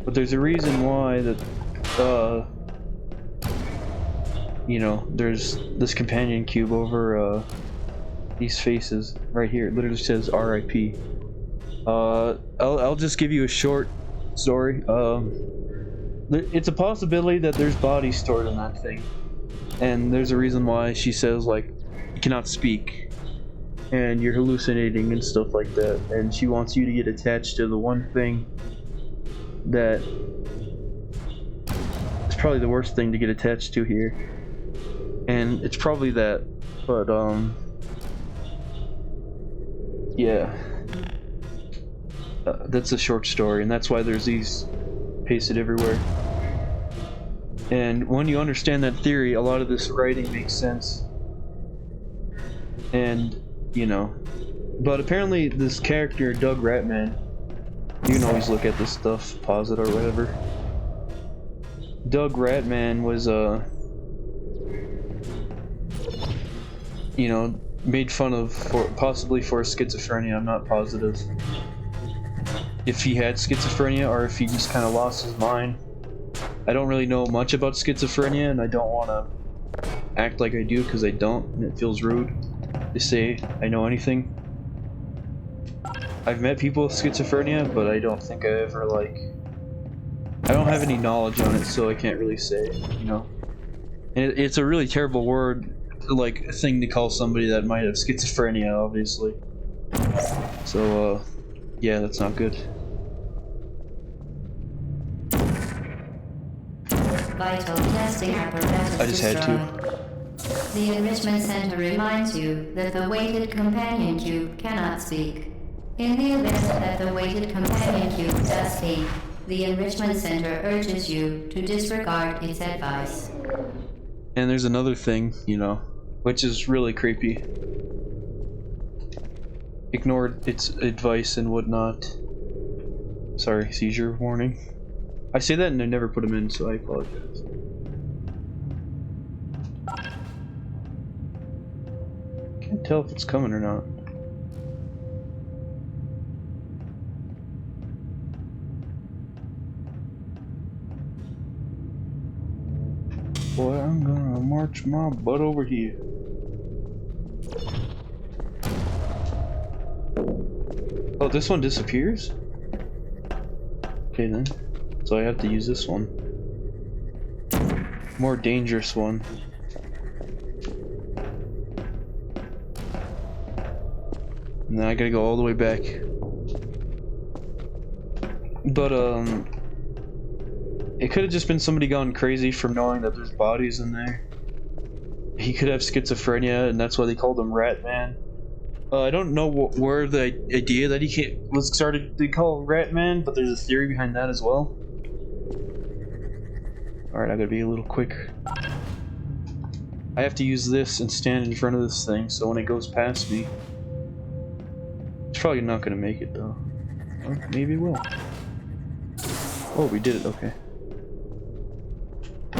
But there's a reason why that, you know, there's this companion cube over, these faces right here. It literally says RIP. I'll just give you a short story. It's a possibility that there's bodies stored in that thing, and there's a reason why she says, like, you cannot speak and you're hallucinating and stuff like that, and she wants you to get attached to the one thing that is probably the worst thing to get attached to here, and it's probably that. But yeah, that's a short story, and that's why there's these pasted everywhere. And when you understand that theory, a lot of this writing makes sense. And, you know, but apparently this character, Doug Ratman, you can always look at this stuff, pause it or whatever. Doug Ratman was, you know, made fun of possibly for schizophrenia. I'm not positive if he had schizophrenia or if he just kind of lost his mind. I don't really know much about schizophrenia, and I don't want to act like I do because I don't, and it feels rude. to say I know anything. I've met people with schizophrenia, but I don't think I ever, like... I don't have any knowledge on it, so I can't really say, you know. And it's a really terrible word, like, thing to call somebody that might have schizophrenia, obviously. So, yeah, that's not good. Vital testing apparatus I just had to. destroyed. The Enrichment Center reminds you that the weighted companion cube cannot speak. In the event that the weighted companion cube does speak, the Enrichment Center urges you to disregard its advice. And there's another thing, you know, which is really creepy. Ignore its advice and whatnot. Sorry, seizure warning. I say that and I never put them in, so I apologize. Can't tell if it's coming or not. Boy, I'm gonna march my butt over here. Oh, this one disappears? Okay then. So I have to use this one. More dangerous one. And then I gotta go all the way back. But, it could have just been somebody gone crazy from knowing that there's bodies in there. He could have schizophrenia, and that's why they called him Rat Man. I don't know where the idea that he was started to call Rat Man, but there's a theory behind that as well. Alright, I gotta be a little quick. I have to use this and stand in front of this thing, so when it goes past me... It's probably not gonna make it, though. Or maybe it will. Oh, we did it, okay.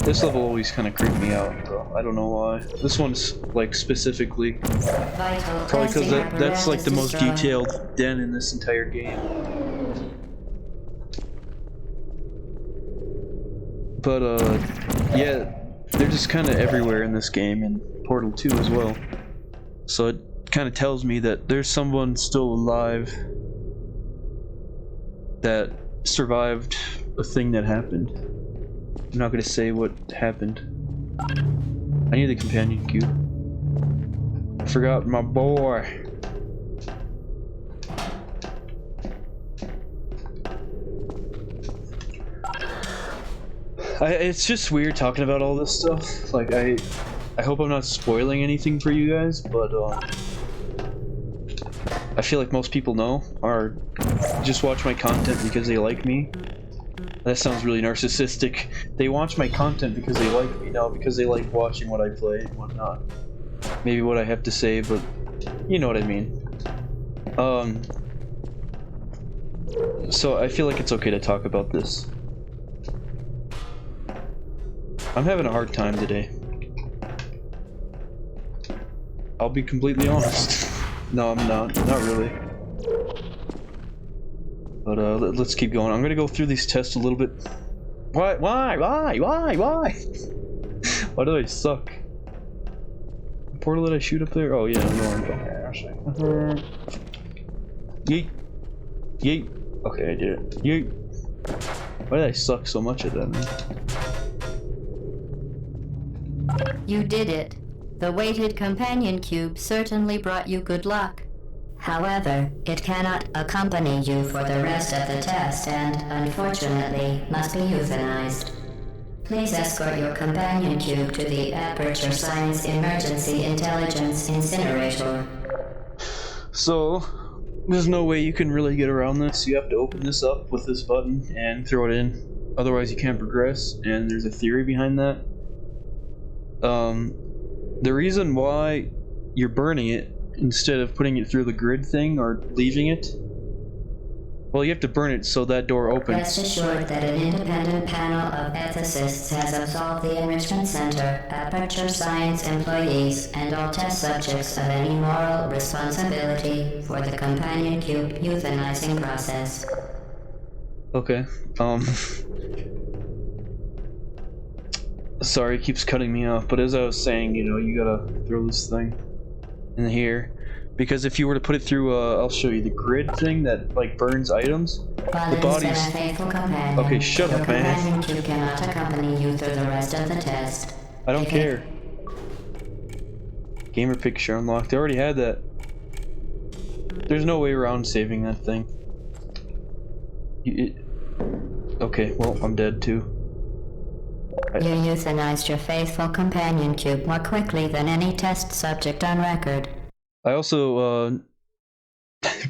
This level always kind of creeped me out, though. I don't know why. This one's, like, specifically... Vital Probably because testing that's, like, the most destroyed. detailed den in this entire game. But, yeah, they're just kind of everywhere in this game, and Portal 2 as well. So it kind of tells me that there's someone still alive that survived a thing that happened. I'm not gonna say what happened. I need the companion cube. I forgot my boy. It's just weird talking about all this stuff. Like, I hope I'm not spoiling anything for you guys, but I feel like most people know, or just watch my content because they like me. That sounds really narcissistic. They watch my content because they like me, now because they like watching what I play and whatnot. Maybe what I have to say, but you know what I mean. So I feel like it's okay to talk about this. I'm having a hard time today. I'll be completely honest. No, I'm not. Not really. But let's keep going. I'm gonna go through these tests a little bit. Why? Why do I suck? The portal that I shoot up there? Oh yeah, I'm going. Okay, yeet. Yeet. Okay, I did it. Yeet. Why did I suck so much at that, man? You did it. The weighted companion cube certainly brought you good luck. However, it cannot accompany you for the rest of the test and, unfortunately, must be euthanized. Please escort your companion cube to the Aperture Science Emergency Intelligence Incinerator. So, there's no way you can really get around this. You have to open this up with this button and throw it in. Otherwise you can't progress, and there's a theory behind that. The reason why you're burning it instead of putting it through the grid thing or leaving it, well, you have to burn it so that door opens. Rest assured that an independent panel of ethicists has absolved the Enrichment Center, Aperture Science employees, and all test subjects of any moral responsibility for the companion cube euthanizing process. Okay, sorry, it keeps cutting me off, but as I was saying, you know, you gotta throw this thing. in here. Because if you were to put it through, I'll show you the grid thing that like burns items. The bodies. Okay, shut up, man. Companion cube cannot accompany you through the rest of the test. I don't care. Gamer picture unlocked. I already had that. There's no way around saving that thing. Okay, well, I'm dead too. You euthanized your faithful companion cube more quickly than any test subject on record. I also,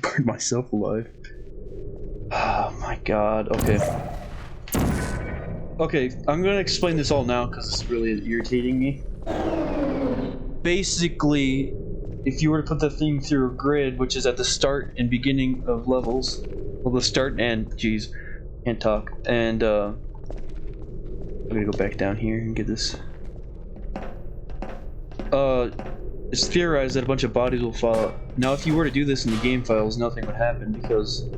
burned myself alive. Oh my god, okay. Okay, I'm gonna explain this all now because it's really irritating me. Basically, if you were to put the thing through a grid, which is at the start and beginning of levels, well, the start and, geez, can't talk, and, I'm gonna go back down here and get this. It's theorized that a bunch of bodies will fall out. Now, if you were to do this in the game files, nothing would happen because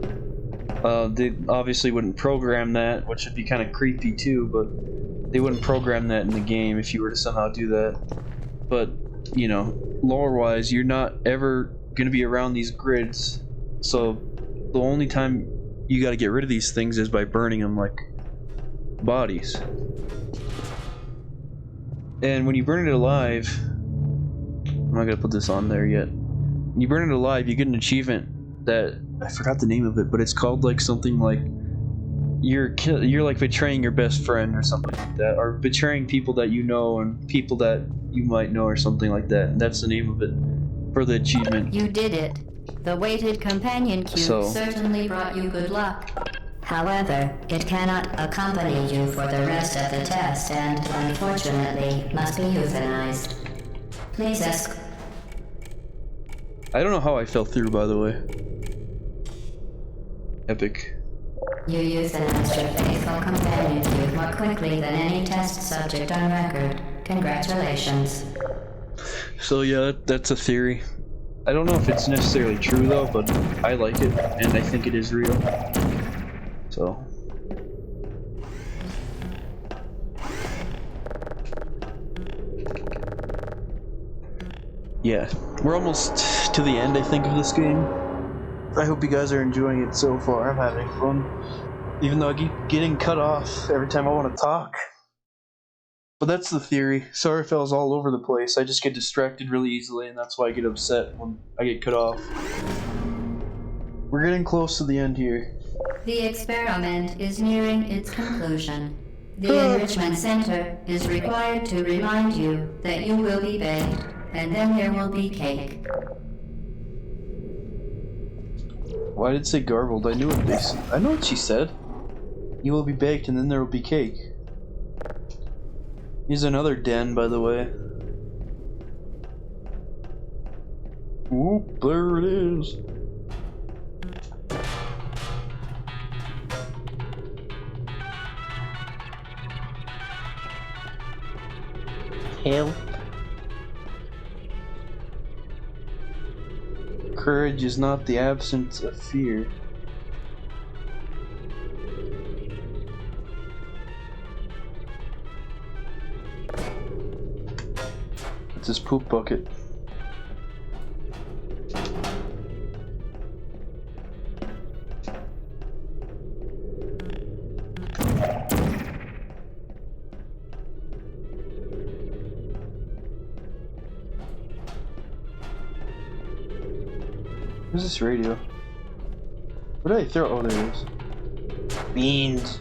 they obviously wouldn't program that, which would be kind of creepy too, but they wouldn't program that in the game if you were to somehow do that. But, you know, lore-wise, you're not ever going to be around these grids, so the only time you got to get rid of these things is by burning them like bodies. And when you burn it alive, I'm not gonna put this on there yet. When you burn it alive, you get an achievement that I forgot the name of it, but it's called like something like you're like betraying your best friend or something like that, or betraying people that you know and people that you might know or something like that. And that's the name of it for the achievement. You did it. The weighted companion cube certainly brought you good luck. However, it cannot accompany you for the rest of the test and, unfortunately, must be euthanized. Please ask. I don't know how I fell through, by the way. Epic. You euthanized your faithful companion cube more quickly than any test subject on record. Congratulations. So yeah, that's a theory. I don't know if it's necessarily true though, but I like it, and I think it is real. So. Yeah, we're almost to the end, I think, of this game. I hope you guys are enjoying it so far. I'm having fun. Even though I keep getting cut off every time I want to talk. But that's the theory. Sorry if I was all over the place. I just get distracted really easily, and that's why I get upset when I get cut off. We're getting close to the end here. The experiment is nearing its conclusion. The Enrichment Center is required to remind you that you will be baked, and then there will be cake. Why did it say garbled? I knew what they said. I know what she said. You will be baked, and then there will be cake. Here's another den, by the way. Oop, there it is. Help. Courage is not the absence of fear. It's his poop bucket. Where's this radio? What did I throw? Oh, there it is. Beans.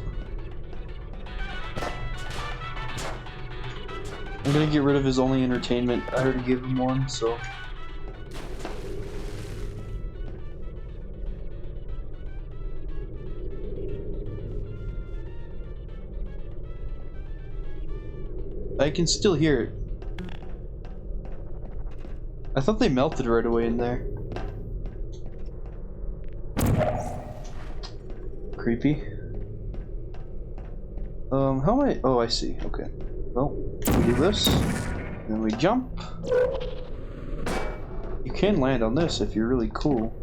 I'm gonna get rid of his only entertainment. I already gave him one, so. I can still hear it. I thought they melted right away in there. Creepy. How am I? Oh, I see. Okay. Well, we do this, then we jump. You can land on this if you're really cool.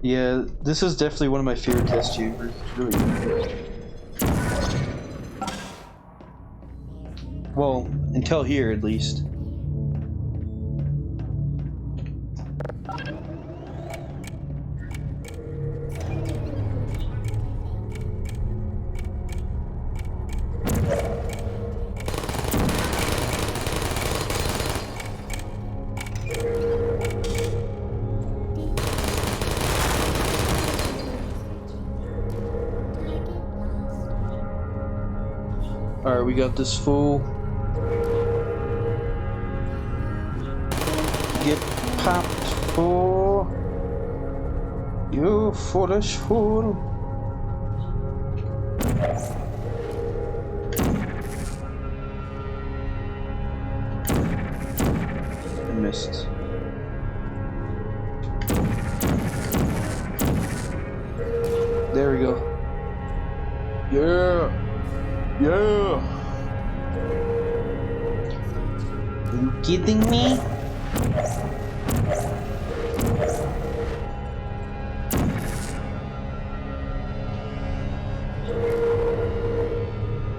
Yeah, this is definitely one of my favorite test chambers. It's really good. Well, until here at least. Alright, we got this fool. Get popped, fool. You foolish fool. I missed. There we go. Yeah. Yeah. Are you kidding me?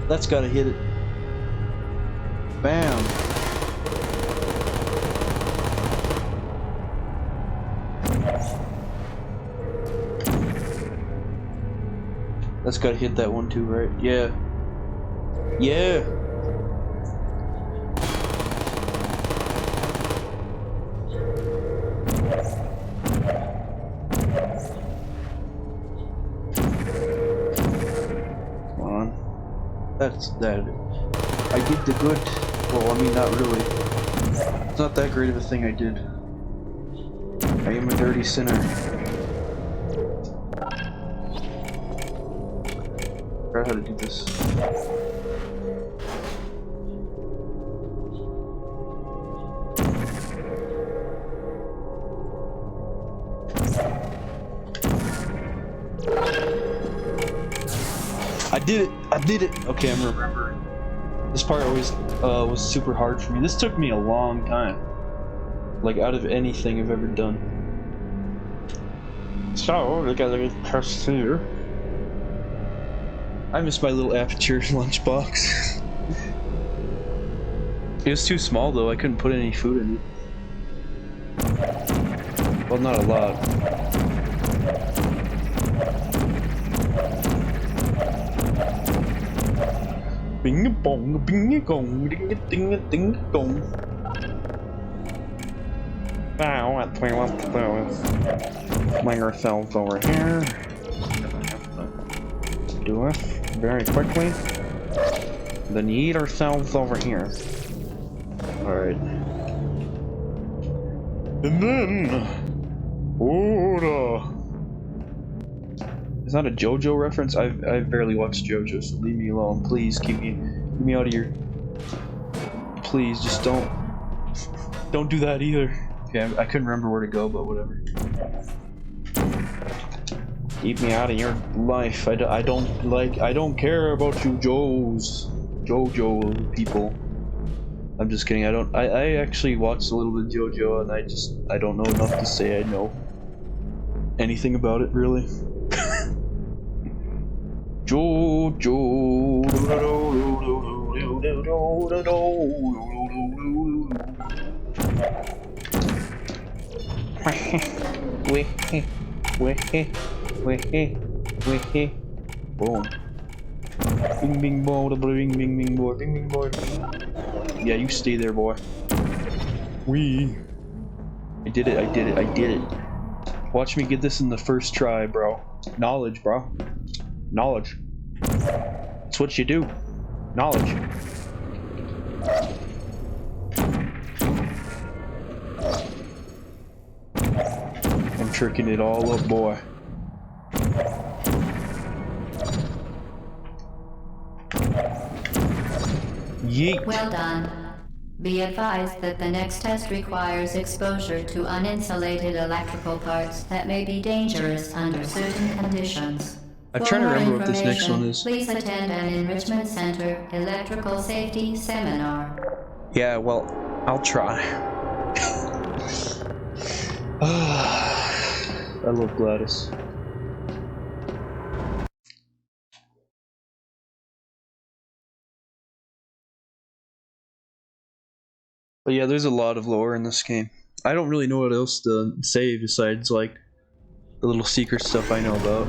That's gotta hit it. Bam. That's gotta hit that one too, right? Yeah. Yeah. Come on. That's that. I did the good. Well, I mean, not really. It's not that great of a thing I did. I am a dirty sinner. I forgot how to do this. I did it! I did it! Okay, I'm remembering. This part always was super hard for me. This took me a long time. Like, out of anything I've ever done. So, we gotta press here. I miss my little Aperture lunchbox. It was too small though, I couldn't put any food in it. Well, not a lot. Bing a bong, bing a gong, ding a ding a ding a gong. Now, what we want to do is bring ourselves over here. Do this very quickly. Then yeet ourselves over here. Alright. And then... Order! Is that a JoJo reference? I've barely watched JoJo, so leave me alone. Please keep me out of your... Please, just don't do that either. Okay, I couldn't remember where to go, but whatever. Keep me out of your life. I don't care about you JoJo people. I'm just kidding. I actually watched a little bit of JoJo and I don't know enough to say I know anything about it really. JoJo. Boom. Bing bing boy, bing bing bing boy, bing bing boy. Yeah, you stay there, boy. Wee. I did it. Watch me get this in the first try, bro. Knowledge, bro. Knowledge. That's what you do. Knowledge. I'm tricking it all up, boy. Yeet. Well done. Be advised that the next test requires exposure to uninsulated electrical parts that may be dangerous under certain conditions. I'm For trying to more remember what this next one information, is. Please attend an Enrichment Center electrical safety seminar. Yeah, well, I'll try. I love Gladys. But yeah, there's a lot of lore in this game. I don't really know what else to say besides like the little secret stuff I know about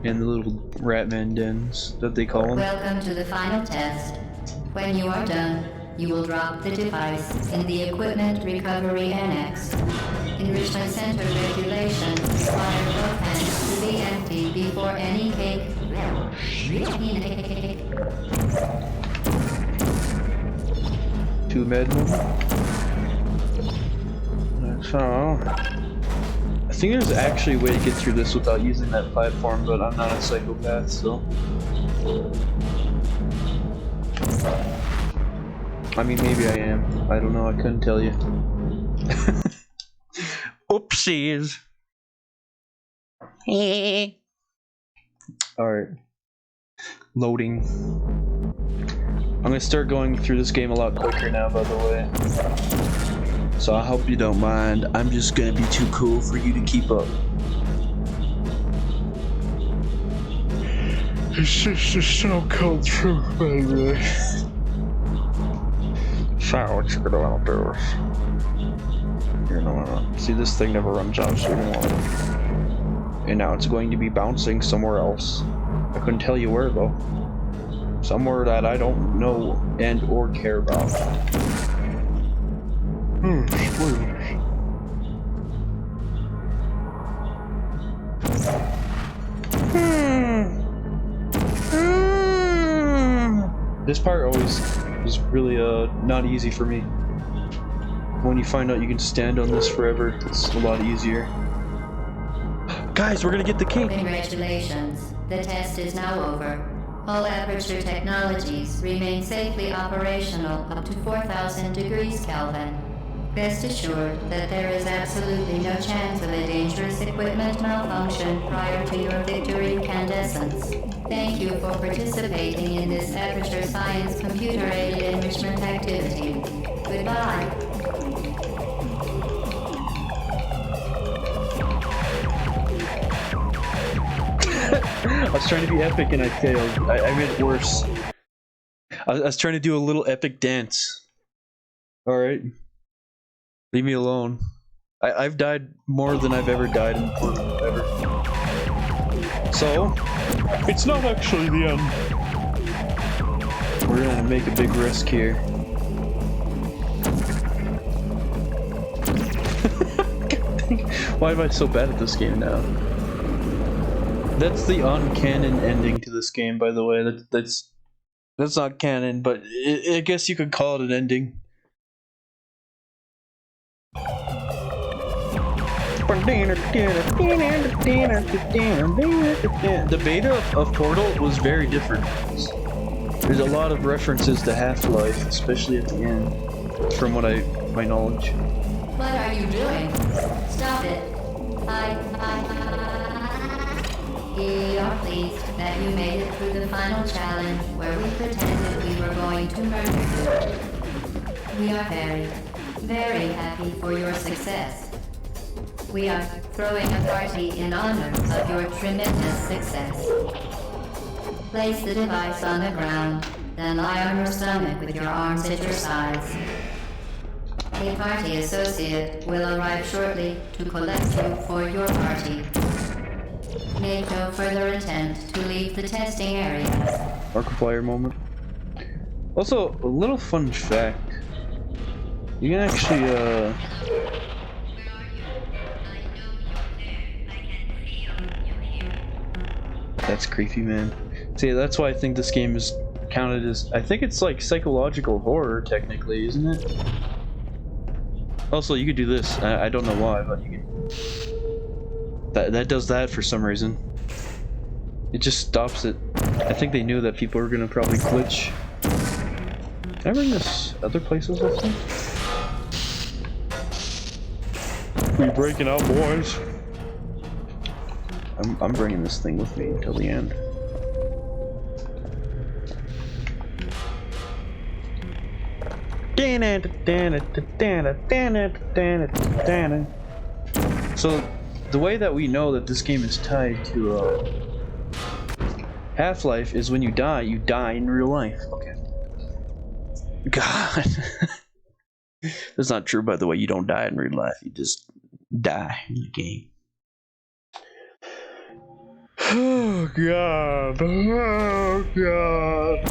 and the little Ratman dens that they call them. Welcome to the final test. When you are done, you will drop the device in the Equipment Recovery Annex. Enrichment Center regulations require both tanks to be emptied before any cake. Two med moment. So I think there's actually a way to get through this without using that platform, but I'm not a psychopath, so. I mean, maybe I am. I don't know. I couldn't tell you. Oopsies. Alright. Loading. I'm gonna start going through this game a lot quicker now, by the way. So I hope you don't mind. I'm just gonna be too cool for you to keep up. It's just so cold through, baby. So what you gonna wanna do? You're gonna wanna see, this thing never runs out, so you don't wanna. And now it's going to be bouncing somewhere else. I couldn't tell you where though. Somewhere that I don't know and or care about. Spoilers. This part always is really not easy for me. When you find out you can stand on this forever, it's a lot easier. Guys, we're gonna get the cake! Congratulations. The test is now over. All Aperture technologies remain safely operational up to 4,000 degrees Kelvin. Rest assured that there is absolutely no chance of a dangerous equipment malfunction prior to your victory incandescence. Thank you for participating in this Aperture Science computer-aided enrichment activity. Goodbye. I was trying to be epic and I failed. I made it worse. I was trying to do a little epic dance. Alright. Leave me alone. I've died more than I've ever died in Portal, ever. So, it's not actually the end. We're gonna make a big risk here. Why am I so bad at this game now? That's the uncanon ending to this game, by the way. That's not canon, but I guess you could call it an ending. The beta of Portal was very different. There's a lot of references to Half-Life, especially at the end, from my knowledge. What are you doing? Stop it. We are pleased that you made it through the final challenge where we pretended we were going to murder you. We are very, very happy for your success. We are throwing a party in honor of your tremendous success. Place the device on the ground, then lie on your stomach with your arms at your sides. A party associate will arrive shortly to collect you for your party. Make no further attempt to leave the testing area. Markiplier moment. Also, a little fun fact. You can actually, That's creepy, man. See, that's why I think this game is counted as... I think it's like psychological horror, technically, isn't it? Also, you could do this. I don't know why, but you can... That does that for some reason. It just stops it. I think they knew that people were gonna probably glitch. Can I bring this other places with me? We breaking out, boys? I'm bringing this thing with me until the end. So, the way that we know that this game is tied to Half-Life is when you die in real life. Okay. God. That's not true, by the way. You don't die in real life. You just die in the game. Oh god. Oh god.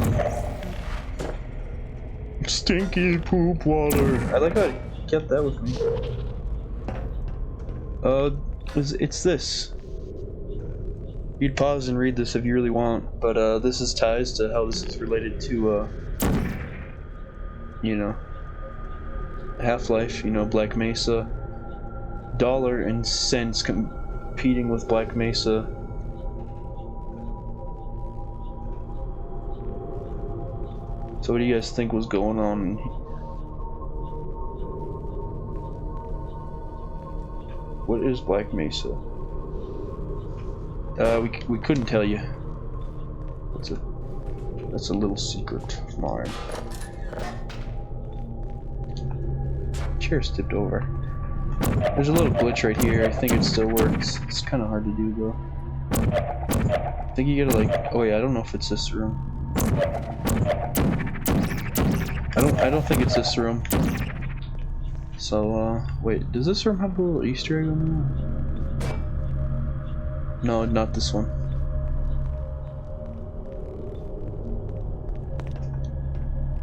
Stinky poop water. I like how I kept that with me. It's this. You'd pause and read this if you really want, but this is ties to how this is related to you know, Half-Life, you know, Black Mesa. Dollar and cents competing with Black Mesa. So what do you guys think was going on? What is Black Mesa? We couldn't tell you. That's a little secret of mine. Chair's tipped over. There's a little glitch right here. I think it still works. It's kind of hard to do though. I think you gotta like. Oh yeah, I don't know if it's this room. I don't think it's this room. So wait, does this room have a little Easter egg on there? No, not this one.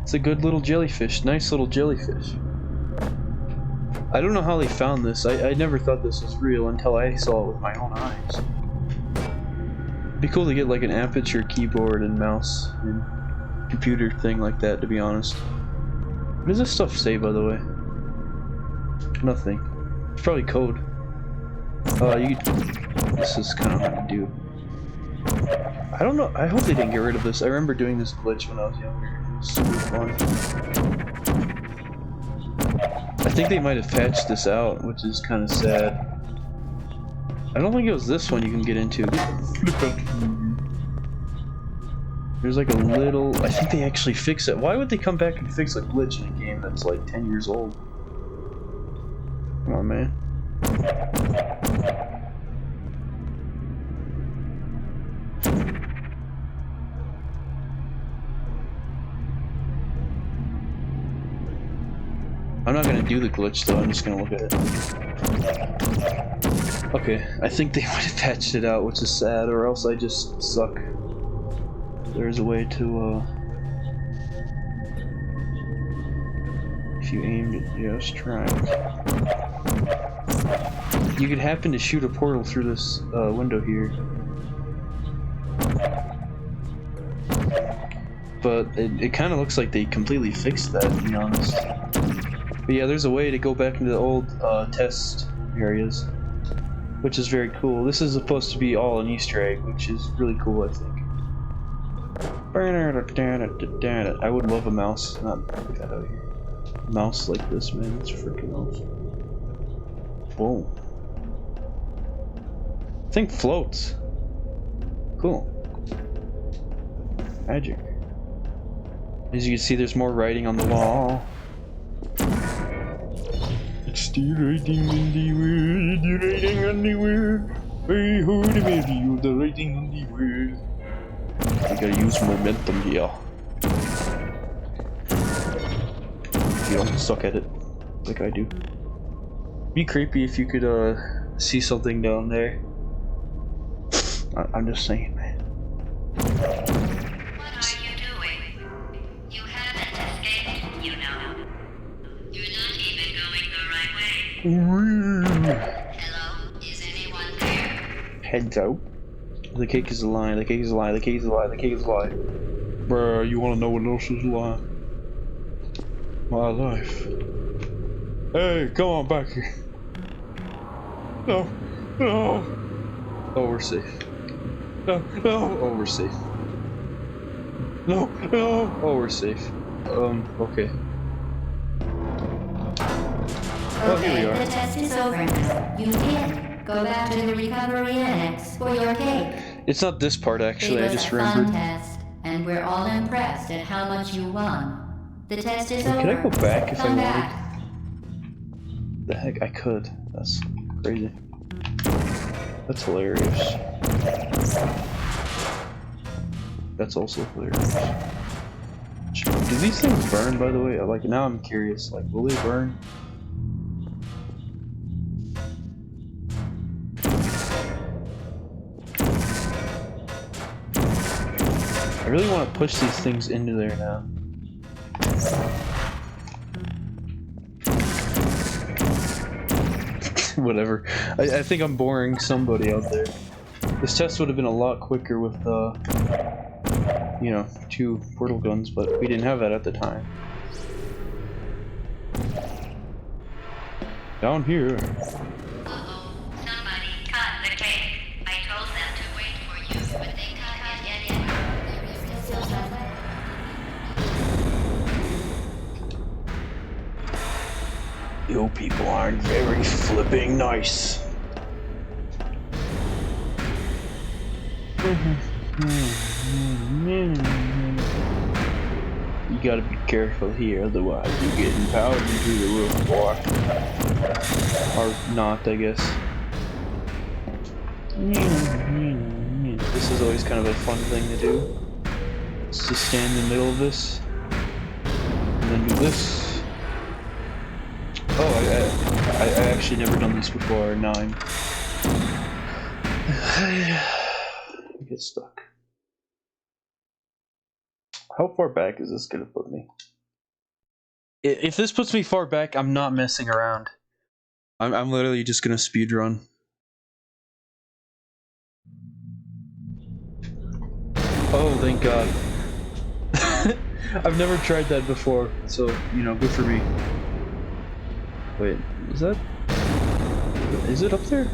It's a good little jellyfish. Nice little jellyfish. I don't know how they found this. I never thought this was real until I saw it with my own eyes. It'd be cool to get like an Aperture keyboard and mouse and computer thing like that, to be honest. What does this stuff say, by the way? Nothing. It's probably code. This is kind of hard to do. I don't know. I hope they didn't get rid of this. I remember doing this glitch when I was younger. It was super fun. I think they might have patched this out, which is kind of sad. I don't think it was this one you can get into. There's like a little... I think they actually fix it. Why would they come back and fix a glitch in a game that's like 10 years old? Come on, man. I'm not gonna do the glitch though, I'm just gonna look at it. Okay, I think they might have patched it out, which is sad, or else I just suck. There's a way to, if you aimed it just right. You could happen to shoot a portal through this window here. But it kind of looks like they completely fixed that, to be honest. But yeah, there's a way to go back into the old test areas, which is very cool. This is supposed to be all an Easter egg, which is really cool, I think. I would love a mouse. Not get that out of here. A mouse like this, man. It's freaking awesome. Whoa. Thing floats. Cool. Magic. As you can see, there's more writing on the wall. It's the writing on the wall, the writing on the wall. I heard the video, the writing on the wall. I gotta use momentum here. You don't suck at it, like I do. Be creepy if you could see something down there. I'm just saying, man. What are you doing? You haven't escaped, you know. You're not even going the right way. Hello? Is anyone there? Heads out. The cake is a lie, the cake is a lie, the cake is a lie, the cake is a lie. Bruh, you wanna know what else is a lie? My life. Hey, come on back here. No, no. Oh, we're safe. No, no. Oh, we're safe. No, no. Oh, we're safe. Okay. Oh, here we are. The test is over now. You did. Go back to the recovery annex for your cake. It's not this part, actually. It I was just a remembered. fun test, and we're all impressed at how much you won. The test is over. Can I go back if I Come wanted? back. The heck, I could. That's crazy. That's hilarious. That's also hilarious. Do these things burn, by the way? Like, now I'm curious. Like, will they burn? I really want to push these things into there now. Whatever. I think I'm boring somebody out there. This test would have been a lot quicker with, you know, 2 portal guns, but we didn't have that at the time. Down here. Uh-oh, somebody cut the cake. I told them to wait for you, but they can't get in. You people aren't very flipping nice. You gotta be careful here, otherwise you're getting powered into the roof, boy. Or not, I guess. This is always kind of a fun thing to do. Let's just stand in the middle of this. And then do this. Oh, I actually never done this before. Now I get stuck. How far back is this gonna put me? If this puts me far back, I'm not messing around. I'm literally just gonna speedrun. Oh, thank God. I've never tried that before, so, you know, good for me. Wait, is it up there?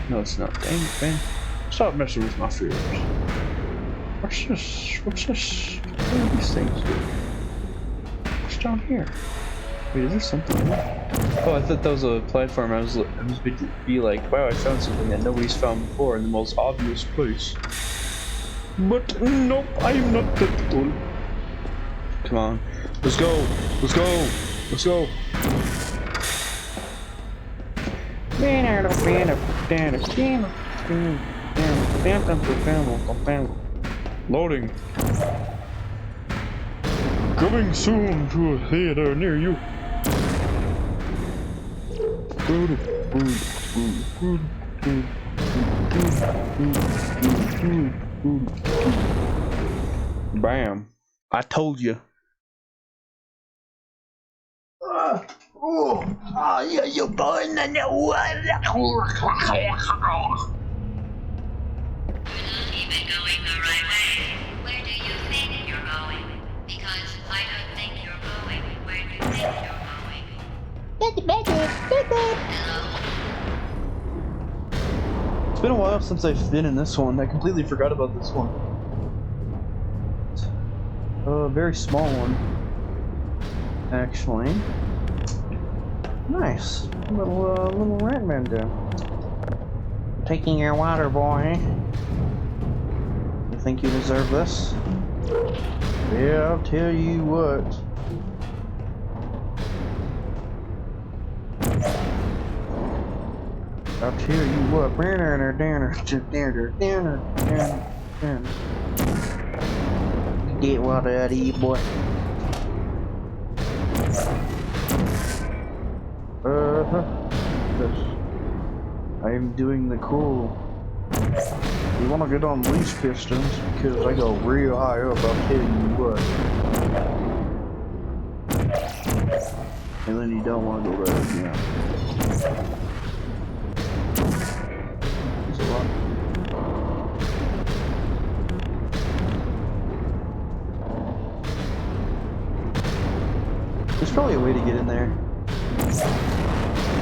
No, it's not. Dang it, man. Stop messing with my feelings. What's this? What do these things do? What's down here? Wait, is there something here? Oh, I thought that was a platform. I was be like, wow, I found something that nobody's found before in the most obvious place. But nope, I'm not that fool. Come on, let's go, let's go, let's go. Loading. Coming soon to a theater near you. Bam. I told you. Yeah, you're going in the water. You're not even going the right way. Where do you think you're going? Because I don't think you're going. Where do you think you're going? Hello? It's been a while since I've been in this one. I completely forgot about this one. A very small one, actually. Nice. Little rat man there. Taking your water, boy. You think you deserve this? Yeah, I'll tell you what. I'll tell you what. Get water out of you, boy. I am doing the cool. You wanna get on these pistons because I go real high up, I'll tell you what. And then you don't wanna go there again. There's a lot. There's probably a way to get in there.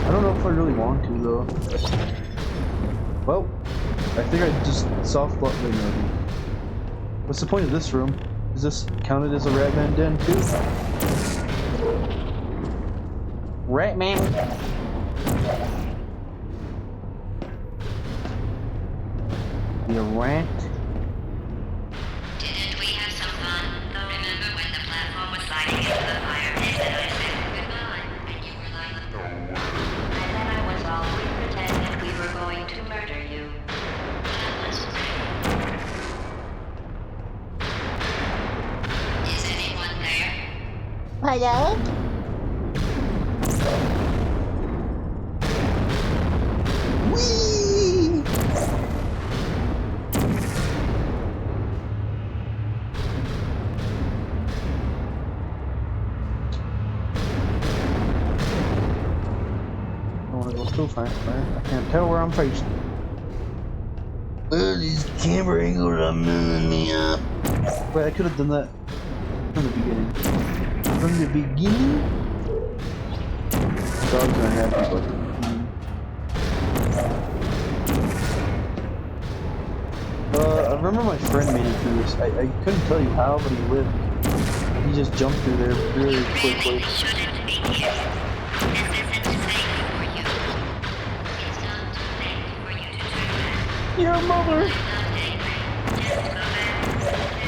I don't know if I really want to though. Well, I think I just soft locked my movie. What's the point of this room? Is this counted as a Ratman den too? Ratman? You rat? Didn't we have some fun? Remember when the platform was sliding into the fire pit and I said goodbye? And you were like, no. And then I was all we pretended we were going to murder you. That was great. Is anyone there? Hello? Whee! I wanna go so fast, man. I can't tell where I'm facing. These camera angles are moving me up. Wait, I could have done that from the beginning. From the beginning? Dogs aren't happy, but. I remember my friend made it through this. I couldn't tell you how, but he lived. He just jumped through there really quickly. Shouldn't be here. This isn't safe for you. It's not too late for you to turn back. Your mother! Not angry. Just go back to listening.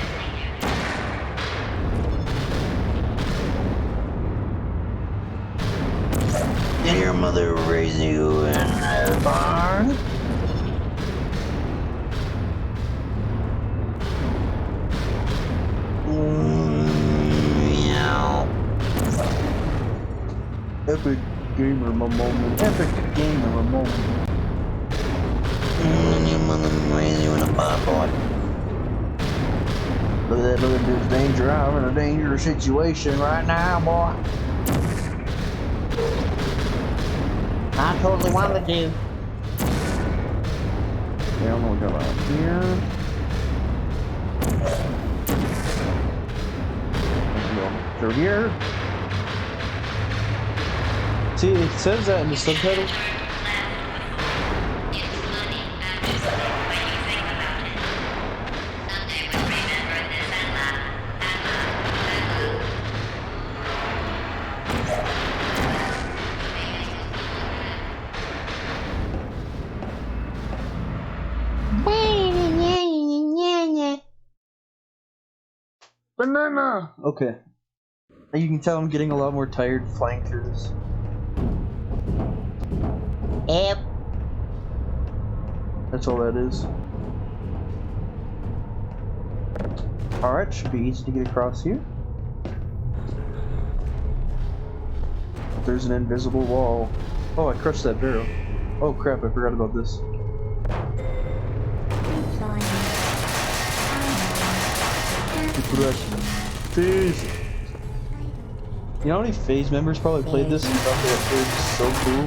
Did your mother raise you in a barn? Meow. Epic gamer moment. Epic gamer moment. Your mother raised you in a barn, boy. Look at that, look at this danger. I'm in a dangerous situation right now, boy. I totally wanted to. Yeah, I'm gonna go out here. Through here. See, it says that in the subtitle. It's funny, actually, when you think about it. Someday we'll remember this and laugh, and laugh, Banana! Okay. You can tell I'm getting a lot more tired flying through this. Yep. That's all that is. Alright, should be easy to get across here. There's an invisible wall. Oh, I crushed that barrel. Oh crap, I forgot about this. Phase. You know how many Phase members probably played this and thought that it was so cool?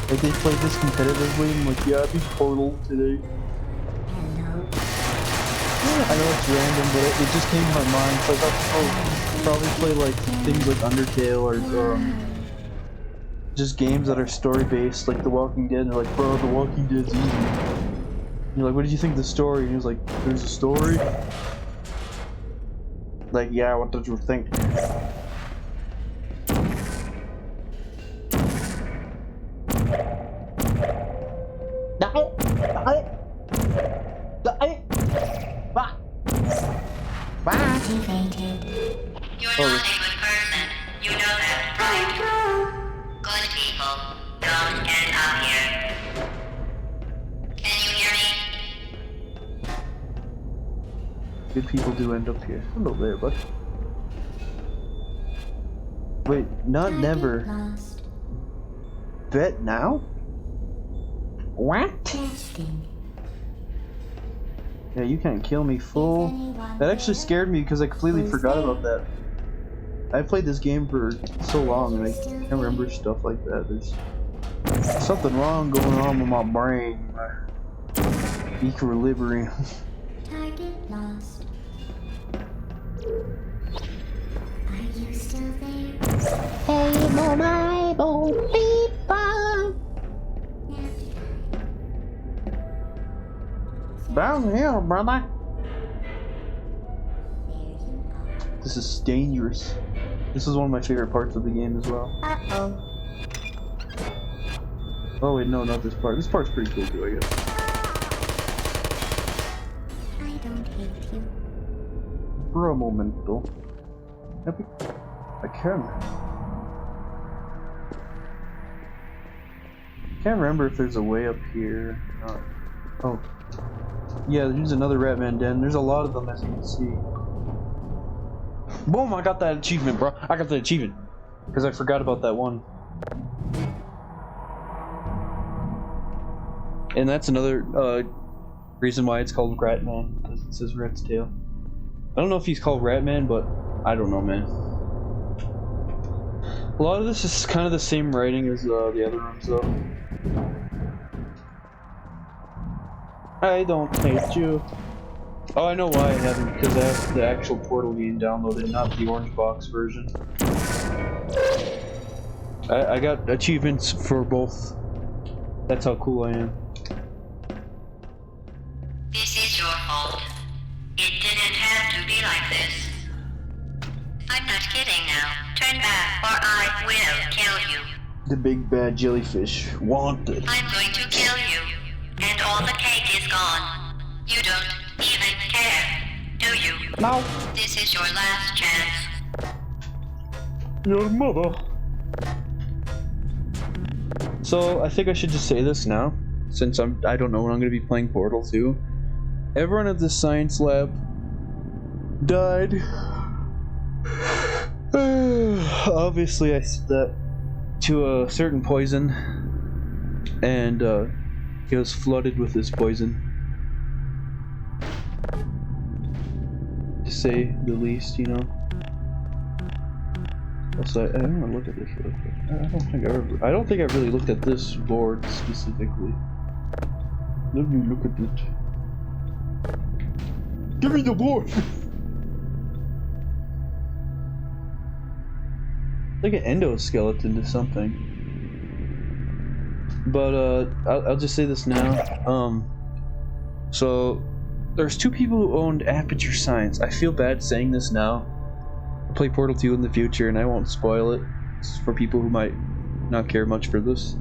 Like they played this competitively and like, yeah, I beat Portal today. I know it's random, but it just came to my mind. So I thought people probably play like things like Undertale or just games that are story based, like The Walking Dead. And they're like, bro, The Walking Dead's easy. And you're like, what did you think of the story? And he was like, there's a story? Like, yeah, what did you think? Activated. You're not a good person. You know that, right? Good people don't end up here. Can you hear me? Good people do end up here. Hello there, bud. Wait, not never. Lost. Bet now? What? Testing. Yeah, you can't kill me, fool. That actually scared me because I completely forgot about that. I played this game for so long and I can't remember stuff like that. There's something wrong going on with my brain. My equilibrium. Target lost. Are you still there? Hey, mobile people. Down here, brother. There you are. This is dangerous. This is one of my favorite parts of the game as well. Uh-oh. Oh wait, no, not this part. This part's pretty cool too, I guess. I don't hate you. For a momento. Epic. I can't remember if there's a way up here. Oh. Yeah, there's another Ratman den. There's a lot of them, as you can see. Boom! I got that achievement, bro. I got the achievement. Because I forgot about that one. And that's another reason why it's called Ratman, because it says Rat's tail. I don't know if he's called Ratman, but I don't know, man. A lot of this is kind of the same writing as the other ones, though. I don't hate you. Oh, I know why I haven't, because I have the actual Portal game downloaded, not the Orange Box version. I got achievements for both. That's how cool I am. This is your fault. It didn't have to be like this. I'm not kidding now. Turn back or I will kill you. The big bad jellyfish. Wanted. I'm going to kill you. And all the cake is gone. You don't even care, do you? No. This is your last chance. Your mother. So I think I should just say this now, since I don't know when I'm gonna be playing Portal 2. Everyone at the science lab died. Obviously I said that to a certain poison, and he was flooded with this poison, to say the least, you know. Also, I don't want to look at this real quick. I don't think I've really looked at this board specifically. Let me look at it. Give me the board! Like an endoskeleton to something. But I'll just say this now. So there's two people who owned Aperture Science. I feel bad saying this now. I'll play Portal 2 in the future and I won't spoil it. It's for people who might not care much for this.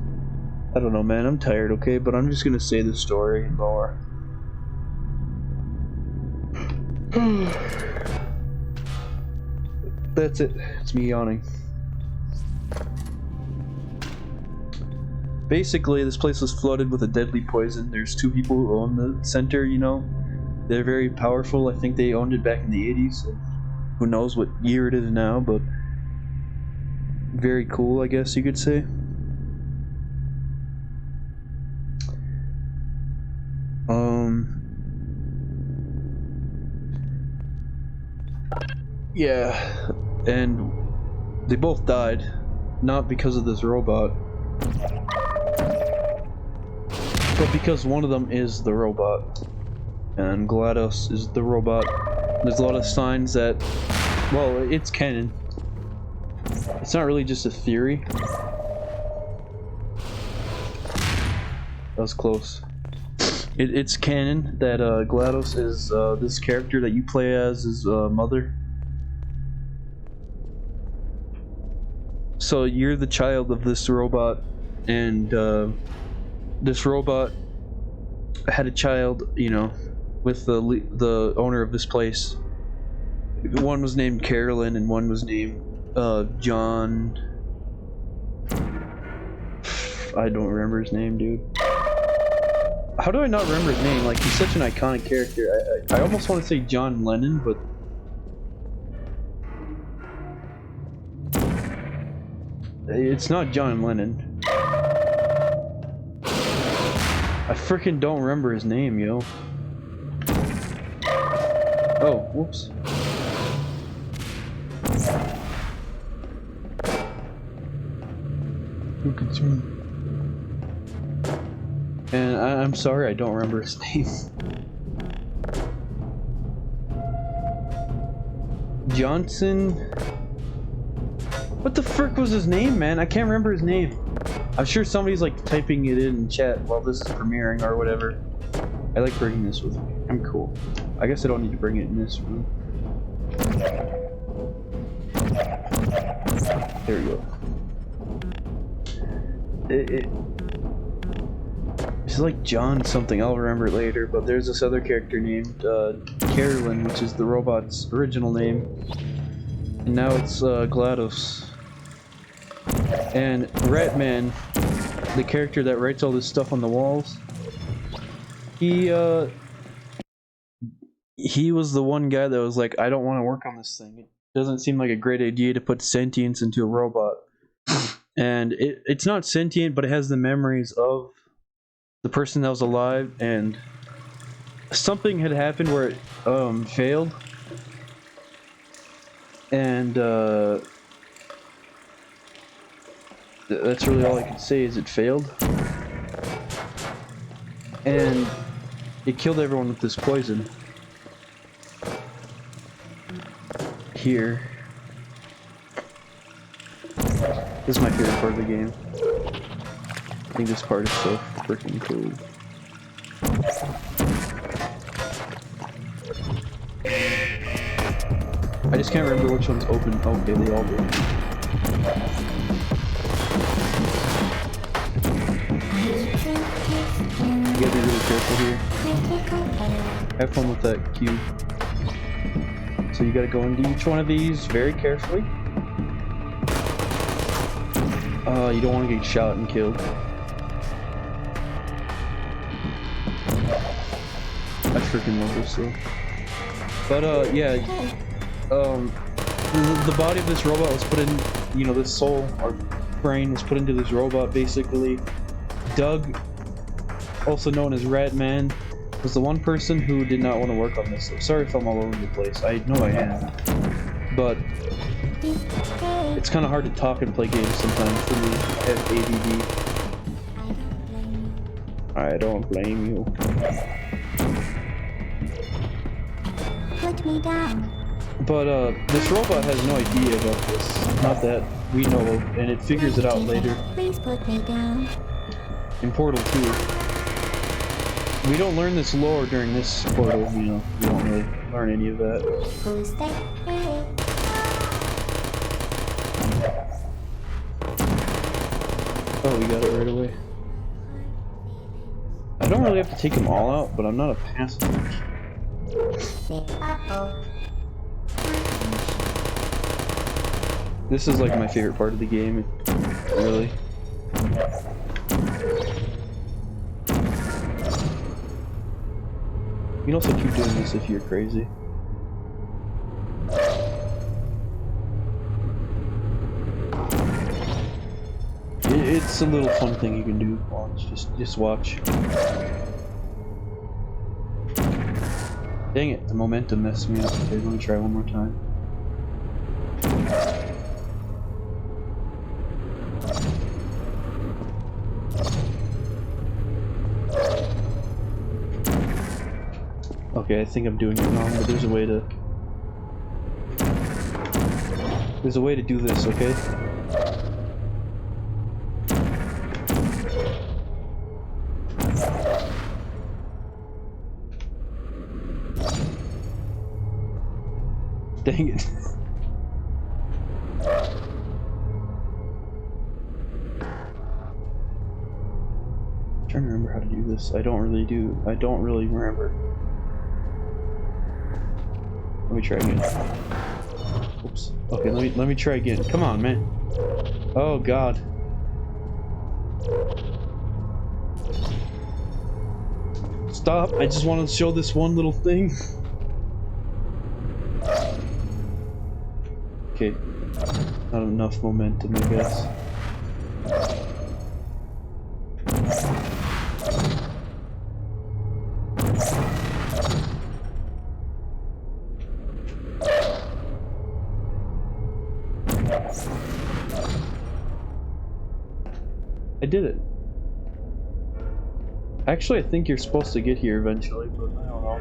I don't know, man, I'm tired, okay? But I'm just gonna say the story and lore. That's it. It's me yawning. Basically, this place was flooded with a deadly poison. There's two people who own the center, you know. They're very powerful. I think they owned it back in the 80s. Who knows what year it is now, but very cool, I guess you could say. Yeah, and they both died, not because of this robot, but because one of them is the robot, and GLaDOS is the robot. There's a lot of signs that, well, it's canon. It's not really just a theory. That was close. It's canon that GLaDOS is this character that you play as his mother. So you're the child of this robot, and this robot had a child, you know, with the owner of this place. One was named Carolyn, and one was named John. I don't remember his name, dude. How do I not remember his name? Like, he's such an iconic character. I almost want to say John Lennon, but it's not John Lennon. I freaking don't remember his name, yo. Oh, whoops. Look at me. And I'm sorry, I don't remember his name. Johnson. What the frick was his name, man? I can't remember his name. I'm sure somebody's like typing it in chat while this is premiering or whatever. I like bringing this with me. I'm cool. I guess I don't need to bring it in this room. There we go. It's like John something, I'll remember it later, but there's this other character named Carolyn, which is the robot's original name. And now it's GLaDOS. And Ratman, the character that writes all this stuff on the walls, he was the one guy that was like, I don't want to work on this thing. doesn't seem like a great idea to put sentience into a robot. And it's not sentient, but it has the memories of the person that was alive, and something had happened where it failed. And that's really all I can say is it failed. And it killed everyone with this poison. Here. This is my favorite part of the game. I think this part is so freaking cool. I just can't remember which one's open. Oh, okay, they all do. You gotta be really careful here. Have fun with that cube. So you gotta go into each one of these very carefully. You don't want to get shot and killed. I freaking love this though. But yeah, the body of this robot was put in, you know, this soul or brain was put into this robot basically. Doug, also known as Ratman, was the one person who did not want to work on this. So sorry if I'm all over the place. I know I am, but it's kind of hard to talk and play games sometimes for me. I have ADD. I don't blame you. Put me down. But this robot has no idea about this. Not that we know of, and it figures it out later. Please put me down. In Portal 2. We don't learn this lore during this Portal, you know. We don't really learn any of that. Who's that? Oh, we got it right away. I don't really have to take them all out, but I'm not a pacifist. This is like my favorite part of the game, really. You can also keep doing this if you're crazy. It's a little fun thing you can do. Watch, just watch. Dang it, the momentum messed me up. Okay, let me try one more time. Okay, I think I'm doing it wrong, but there's a way to... There's a way to do this, okay? Dang it. I'm trying to remember how to do this. I don't really remember. Let me try again. Oops. Okay, let me try again. Come on, man. Oh god. Stop. I just want to show this one little thing. Okay. Not enough momentum, I guess. I did it. Actually, I think you're supposed to get here eventually, but I don't know.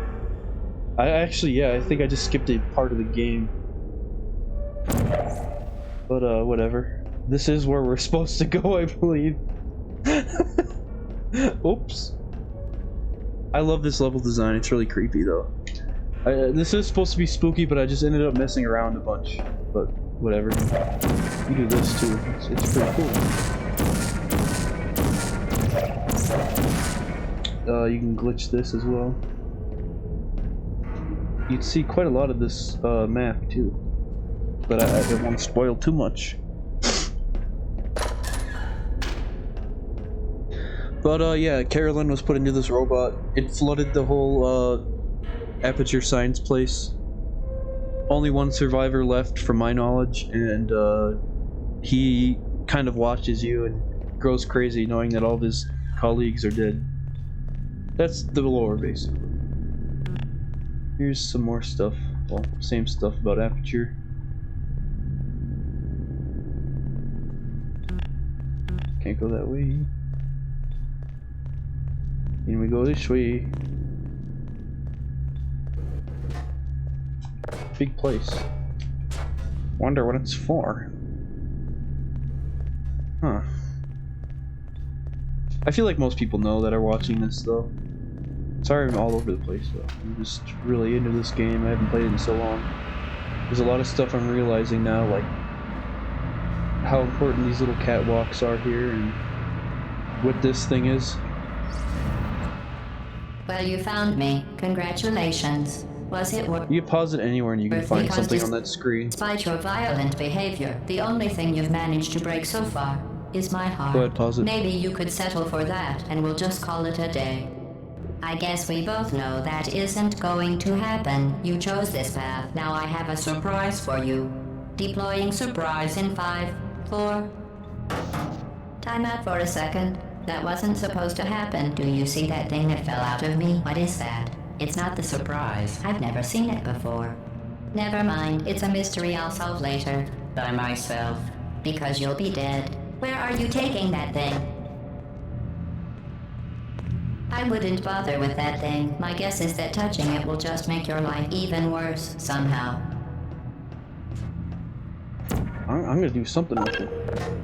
Yeah, I think I just skipped a part of the game. But, whatever. This is where we're supposed to go, I believe. Oops. I love this level design, it's really creepy, though. This is supposed to be spooky, but I just ended up messing around a bunch. But, whatever. You do this, too. It's pretty cool. You can glitch this as well. You'd see quite a lot of this map too, but I don't want to spoil too much. But yeah, Carolyn was put into this robot. It flooded the whole Aperture Science place. only one survivor left from my knowledge, and he kind of watches you and grows crazy knowing that all of his colleagues are dead. That's the lore, basically. Here's some more stuff. Well, same stuff about Aperture. Can't go that way. And we go this way. Big place. Wonder what it's for. Huh. I feel like most people know that are watching this though. Sorry I'm all over the place though. I'm just really into this game. I haven't played it in so long. There's a lot of stuff I'm realizing now, like how important these little catwalks are here and what this thing is. Well, you found me. Congratulations. Was it worth? You can pause it anywhere and you can find something on that screen. Despite your violent behavior, the only thing you've managed to break so far is my heart. Go ahead, pause it. Maybe you could settle for that, and we'll just call it a day. I guess we both know that isn't going to happen. You chose this path. Now I have a surprise for you. Deploying surprise in 5, 4... Time out for a second. That wasn't supposed to happen. Do you see that thing that fell out of me? What is that? It's not the surprise. I've never seen it before. Never mind. It's a mystery I'll solve later. By myself. Because you'll be dead. Where are you taking that thing? I wouldn't bother with that thing. My guess is that touching it will just make your life even worse, somehow. I'm gonna do something with it.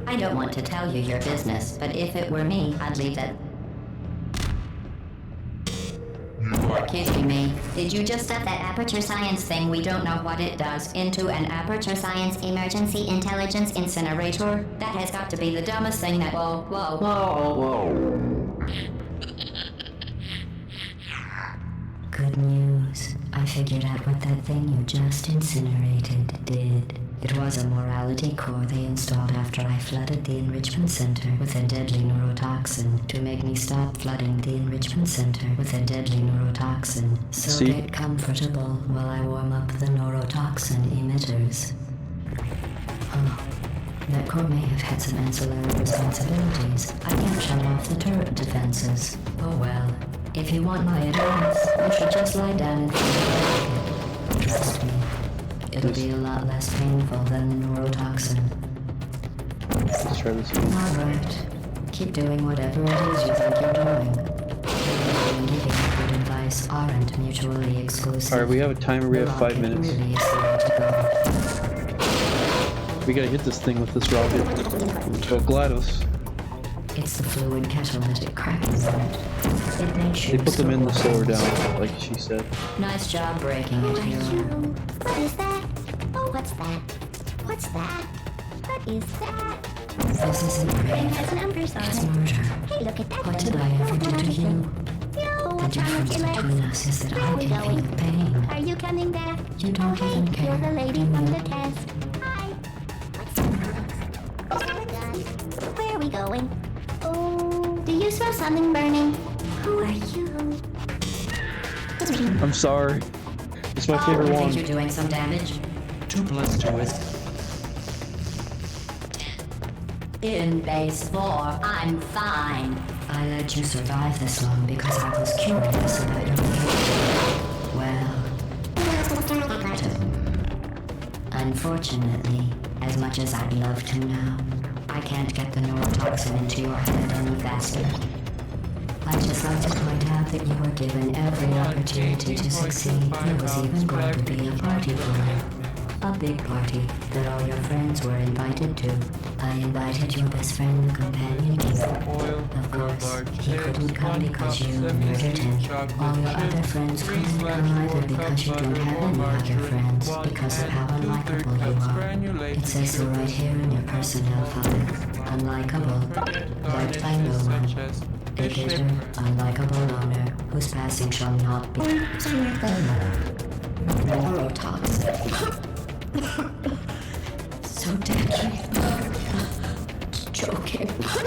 I don't want to tell you your business, but if it were me, I'd leave that... You're kidding me. Did you just set that Aperture Science thing, we don't know what it does, into an Aperture Science Emergency Intelligence Incinerator? That has got to be the dumbest thing that... Whoa. Good news. I figured out what that thing you just incinerated did. It was a morality core they installed after I flooded the enrichment center with a deadly neurotoxin to make me stop flooding the enrichment center with a deadly neurotoxin. So get comfortable while I warm up the neurotoxin emitters. Oh, that core may have had some ancillary responsibilities. I can't shut off the turret defenses. Oh well. If you want my advice, you should just lie down and feel it. Trust me. It'll be a lot less painful than the neurotoxin. Let's try this one. Alright. Keep doing whatever it is you think you're doing. Giving and giving good advice aren't mutually exclusive. Alright, we have a timer, we have 5 minutes. Really is the way to go. We gotta hit this thing with this rocket. Oh, GLaDOS. It's the fluid catalytic cracking unit. It makes you They put them in the slower slower down, like she said. Nice job breaking it, hero. What is that? Oh, what's that? What's that? What is that? This isn't It brave. has numbers on It's it. murder. Hey, look at that. What did I ever do to you? Yo, The what's wrong with difference your between legs? us is that Where I are we can going? feel pain. Are you coming back? You don't Hey, even care, you're the lady do from you? the test. Hi. What's that? Done. Where are we going? Oh, do you smell something burning? Who are you? I'm sorry. It's my favorite I one. think you're doing some damage. 2 plus 2 is... In base 4, I'm fine. I let you survive this long because I was curious about your behavior. Well, unfortunately, as much as I'd love to now, I can't get the neurotoxin into your head any faster. I'd just like to point out that you were given every opportunity to succeed. There was even going to be a party for you. A big party that all your friends were invited to. I invited your best friend, the companion king. Of course, he couldn't come because you murdered him. All your other friends couldn't come either because you don't have any other friends, because of how unlikable you are. It says so right here in your personnel file. Unlikable, liked by no one. A bitter, unlikable loner whose passing shall not be. Neurotoxin. So deadly. Joking. So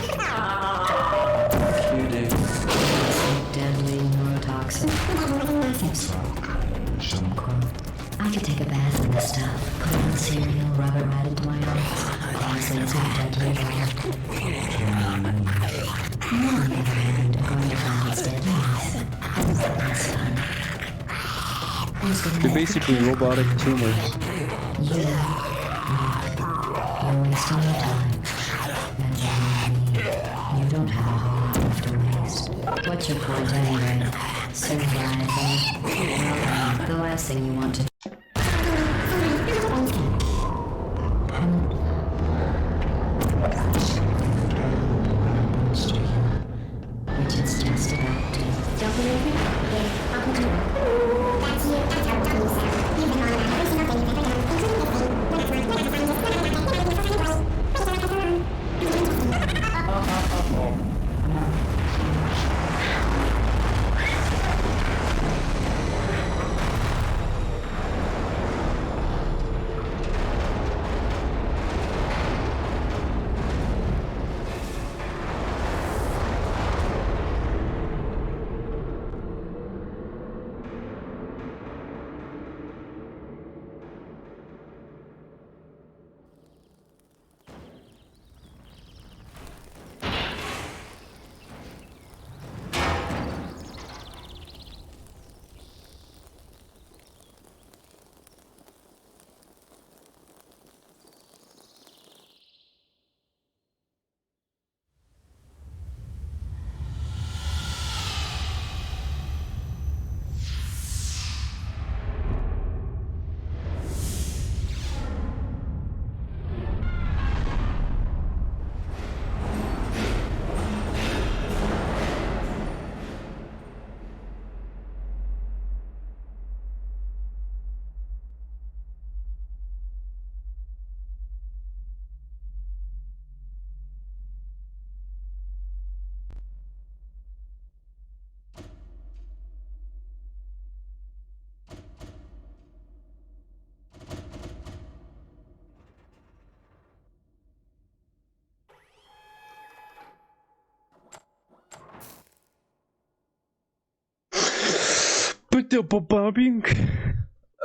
deadly neurotoxin. Quote, I could take a bath in this stuff, put a little cereal, rub it right into my arms. Honestly, it's not deadly at all. You, on the other hand, are going to find it's deadly. I don't think that's fun. Who's gonna They're basically robotic tumors. You're wasting your time. And you don't have a whole lot left to waste. What's your point anyway? Survival. Well, the last thing you want to which is just about to. Don't believe me? Here, I'll put you. That's you. That's how dumb you sound. You've been on every single thing you've ever done, including this thing. When it's not a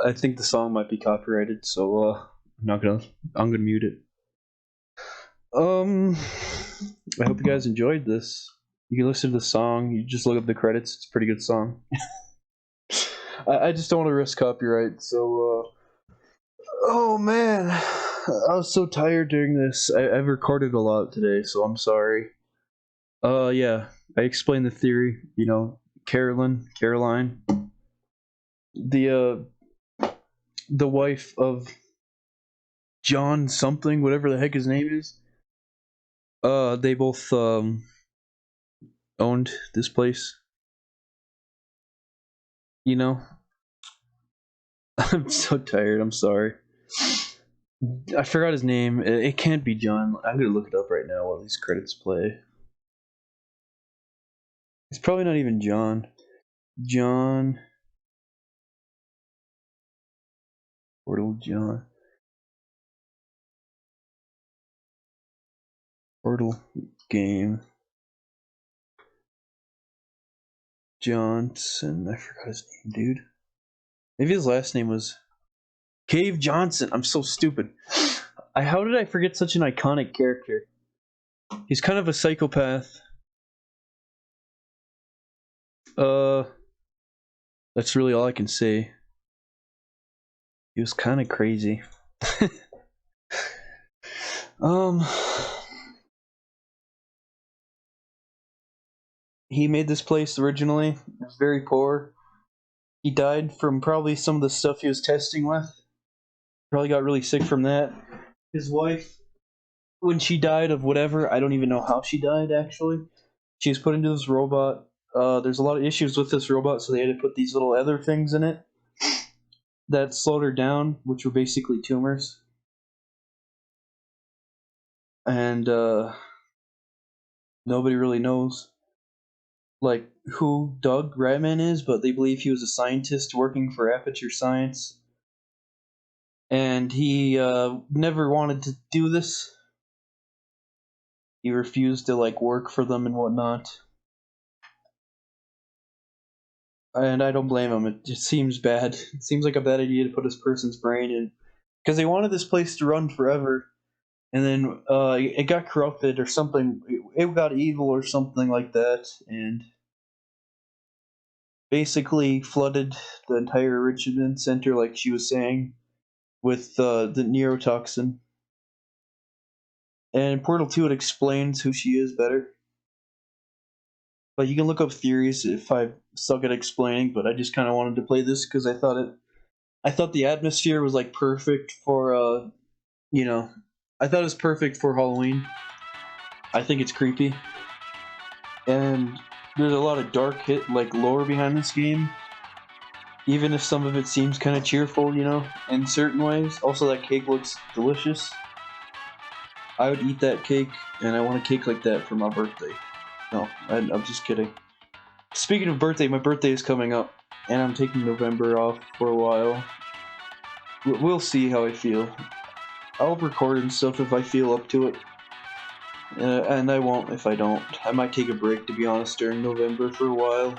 I think the song might be copyrighted, so I'm gonna mute it. I hope you guys enjoyed this. You can listen to the song, you just look up the credits, it's a pretty good song. I just don't want to risk copyright, so oh man, I was so tired doing this. I've recorded a lot today, so I'm sorry. Yeah, I explained the theory, you know, Caroline, the wife of John something, whatever the heck his name is. They both owned this place. You know? I'm so tired, I'm sorry. I forgot his name. It can't be John. I'm gonna look it up right now while these credits play. It's probably not even John. John. Portal John. Portal game. Johnson. I forgot his name, dude. Maybe his last name was Cave Johnson. I'm so stupid. How did I forget such an iconic character? He's kind of a psychopath. That's really all I can say. He was kind of crazy. He made this place originally. It was very poor. He died from probably some of the stuff he was testing with. Probably got really sick from that. His wife, when she died of whatever, I don't even know how she died actually. She was put into this robot. There's a lot of issues with this robot, so they had to put these little other things in it that slowed her down, which were basically tumors. And nobody really knows like who Doug Ratman is, but they believe he was a scientist working for Aperture Science. And he never wanted to do this. He refused to like work for them and whatnot. and I don't blame him. It just seems bad. It seems like a bad idea to put this person's brain in, because they wanted this place to run forever, and then it got corrupted or something. It got evil or something like that, and basically flooded the entire Richmond Center, like she was saying, with the neurotoxin. And in Portal 2, it explains who she is better. But you can look up theories if I suck at explaining. But I just kind of wanted to play this because I thought the atmosphere was like perfect for you know, I thought it was perfect for Halloween. I think it's creepy, and there's a lot of dark lore behind this game. Even if some of it seems kind of cheerful, you know, in certain ways. Also, that cake looks delicious. I would eat that cake, and I want a cake like that for my birthday. No, I'm just kidding. Speaking of birthday, my birthday is coming up, and I'm taking November off for a while. We'll see how I feel. I'll record and stuff if I feel up to it. And I won't if I don't. I might take a break, to be honest, during November for a while.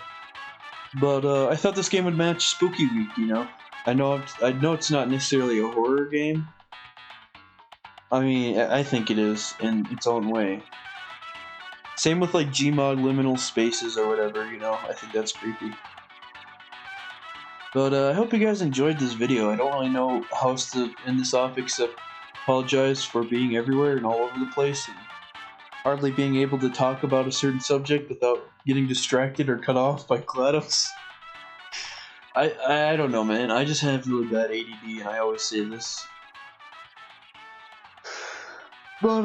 But I thought this game would match Spooky Week, you know? I know it's not necessarily a horror game. I mean, I think it is in its own way. Same with like Gmod liminal spaces or whatever, you know? I think that's creepy. But I hope you guys enjoyed this video. I don't really know how else to end this off except apologize for being everywhere and all over the place and hardly being able to talk about a certain subject without getting distracted or cut off by GLaDOS. I don't know, man. I just have really bad ADD, and I always say this. But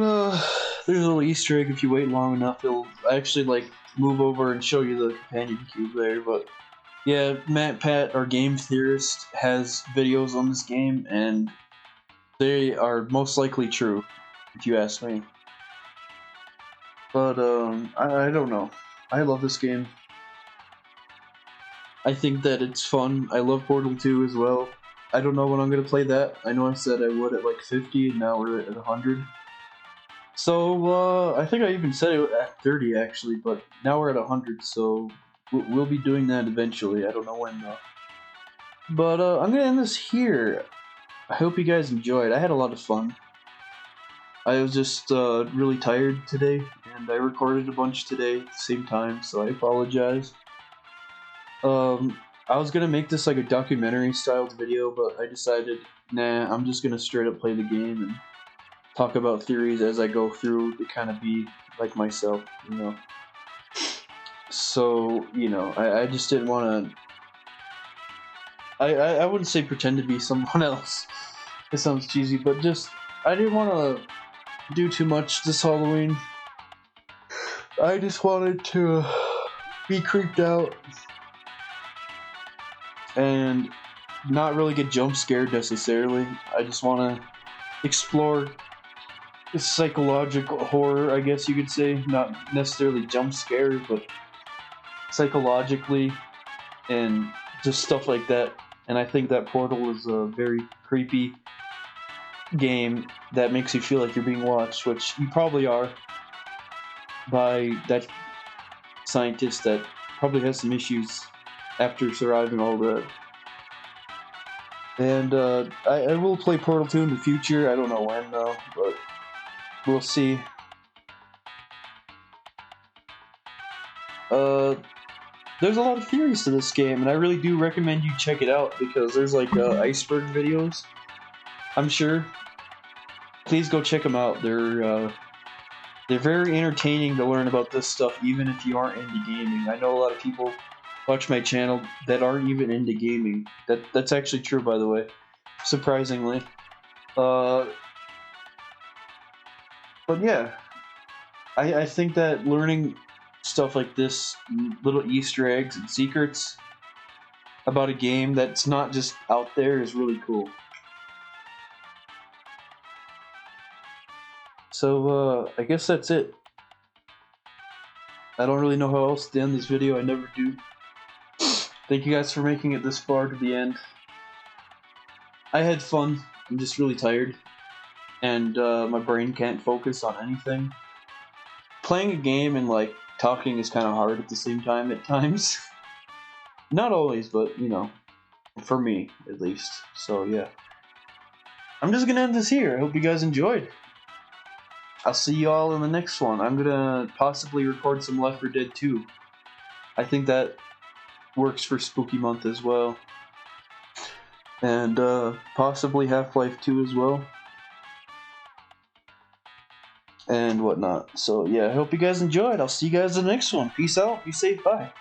there's a little Easter egg. If you wait long enough, it'll actually like move over and show you the companion cube there. But yeah, MatPat, our game theorist, has videos on this game, and they are most likely true, if you ask me. But I don't know. I love this game. I think that it's fun. I love Portal 2 as well. I don't know when I'm gonna play that. I know I said I would at like 50, and now we're at 100. So I think I even said it at 30 actually, but now we're at 100. So we'll be doing that eventually. I don't know when though. But I'm gonna end this here. I hope you guys enjoyed. I had a lot of fun. I was just really tired today, and I recorded a bunch today at the same time, so I apologize. I was gonna make this like a documentary styled video, but I decided, nah, I'm just gonna straight up play the game and talk about theories as I go through to kind of be like myself, you know. So, you know, I just didn't want to... I wouldn't say pretend to be someone else. It sounds cheesy, but just... I didn't want to do too much this Halloween. I just wanted to be creeped out and not really get jump scared necessarily. I just want to explore psychological horror, I guess you could say. Not necessarily jump scares, but psychologically and just stuff like that. And I think that Portal is a very creepy game that makes you feel like you're being watched, which you probably are, by that scientist that probably has some issues after surviving all that. And I will play Portal 2 in the future. I don't know when though, but we'll see. There's a lot of theories to this game, and I really do recommend you check it out because there's like iceberg videos, I'm sure. Please go check them out. They're very entertaining to learn about this stuff, even if you aren't into gaming. I know a lot of people watch my channel that aren't even into gaming. That's actually true, by the way, surprisingly. But yeah, I think that learning stuff like this, little Easter eggs and secrets about a game that's not just out there, is really cool. So I guess that's it. I don't really know how else to end this video. I never do. Thank you guys for making it this far to the end. I had fun. I'm just really tired, and my brain can't focus on anything. Playing a game and like talking is kind of hard at the same time at times. Not always, but you know, for me at least. So yeah. I'm just gonna end this here. I hope you guys enjoyed. I'll see you all in the next one. I'm gonna possibly record some Left 4 Dead 2. I think that works for Spooky Month as well. And possibly Half-Life 2 as well. And whatnot. So yeah, I hope you guys enjoyed. I'll see you guys in the next one. Peace out. Be safe. Bye.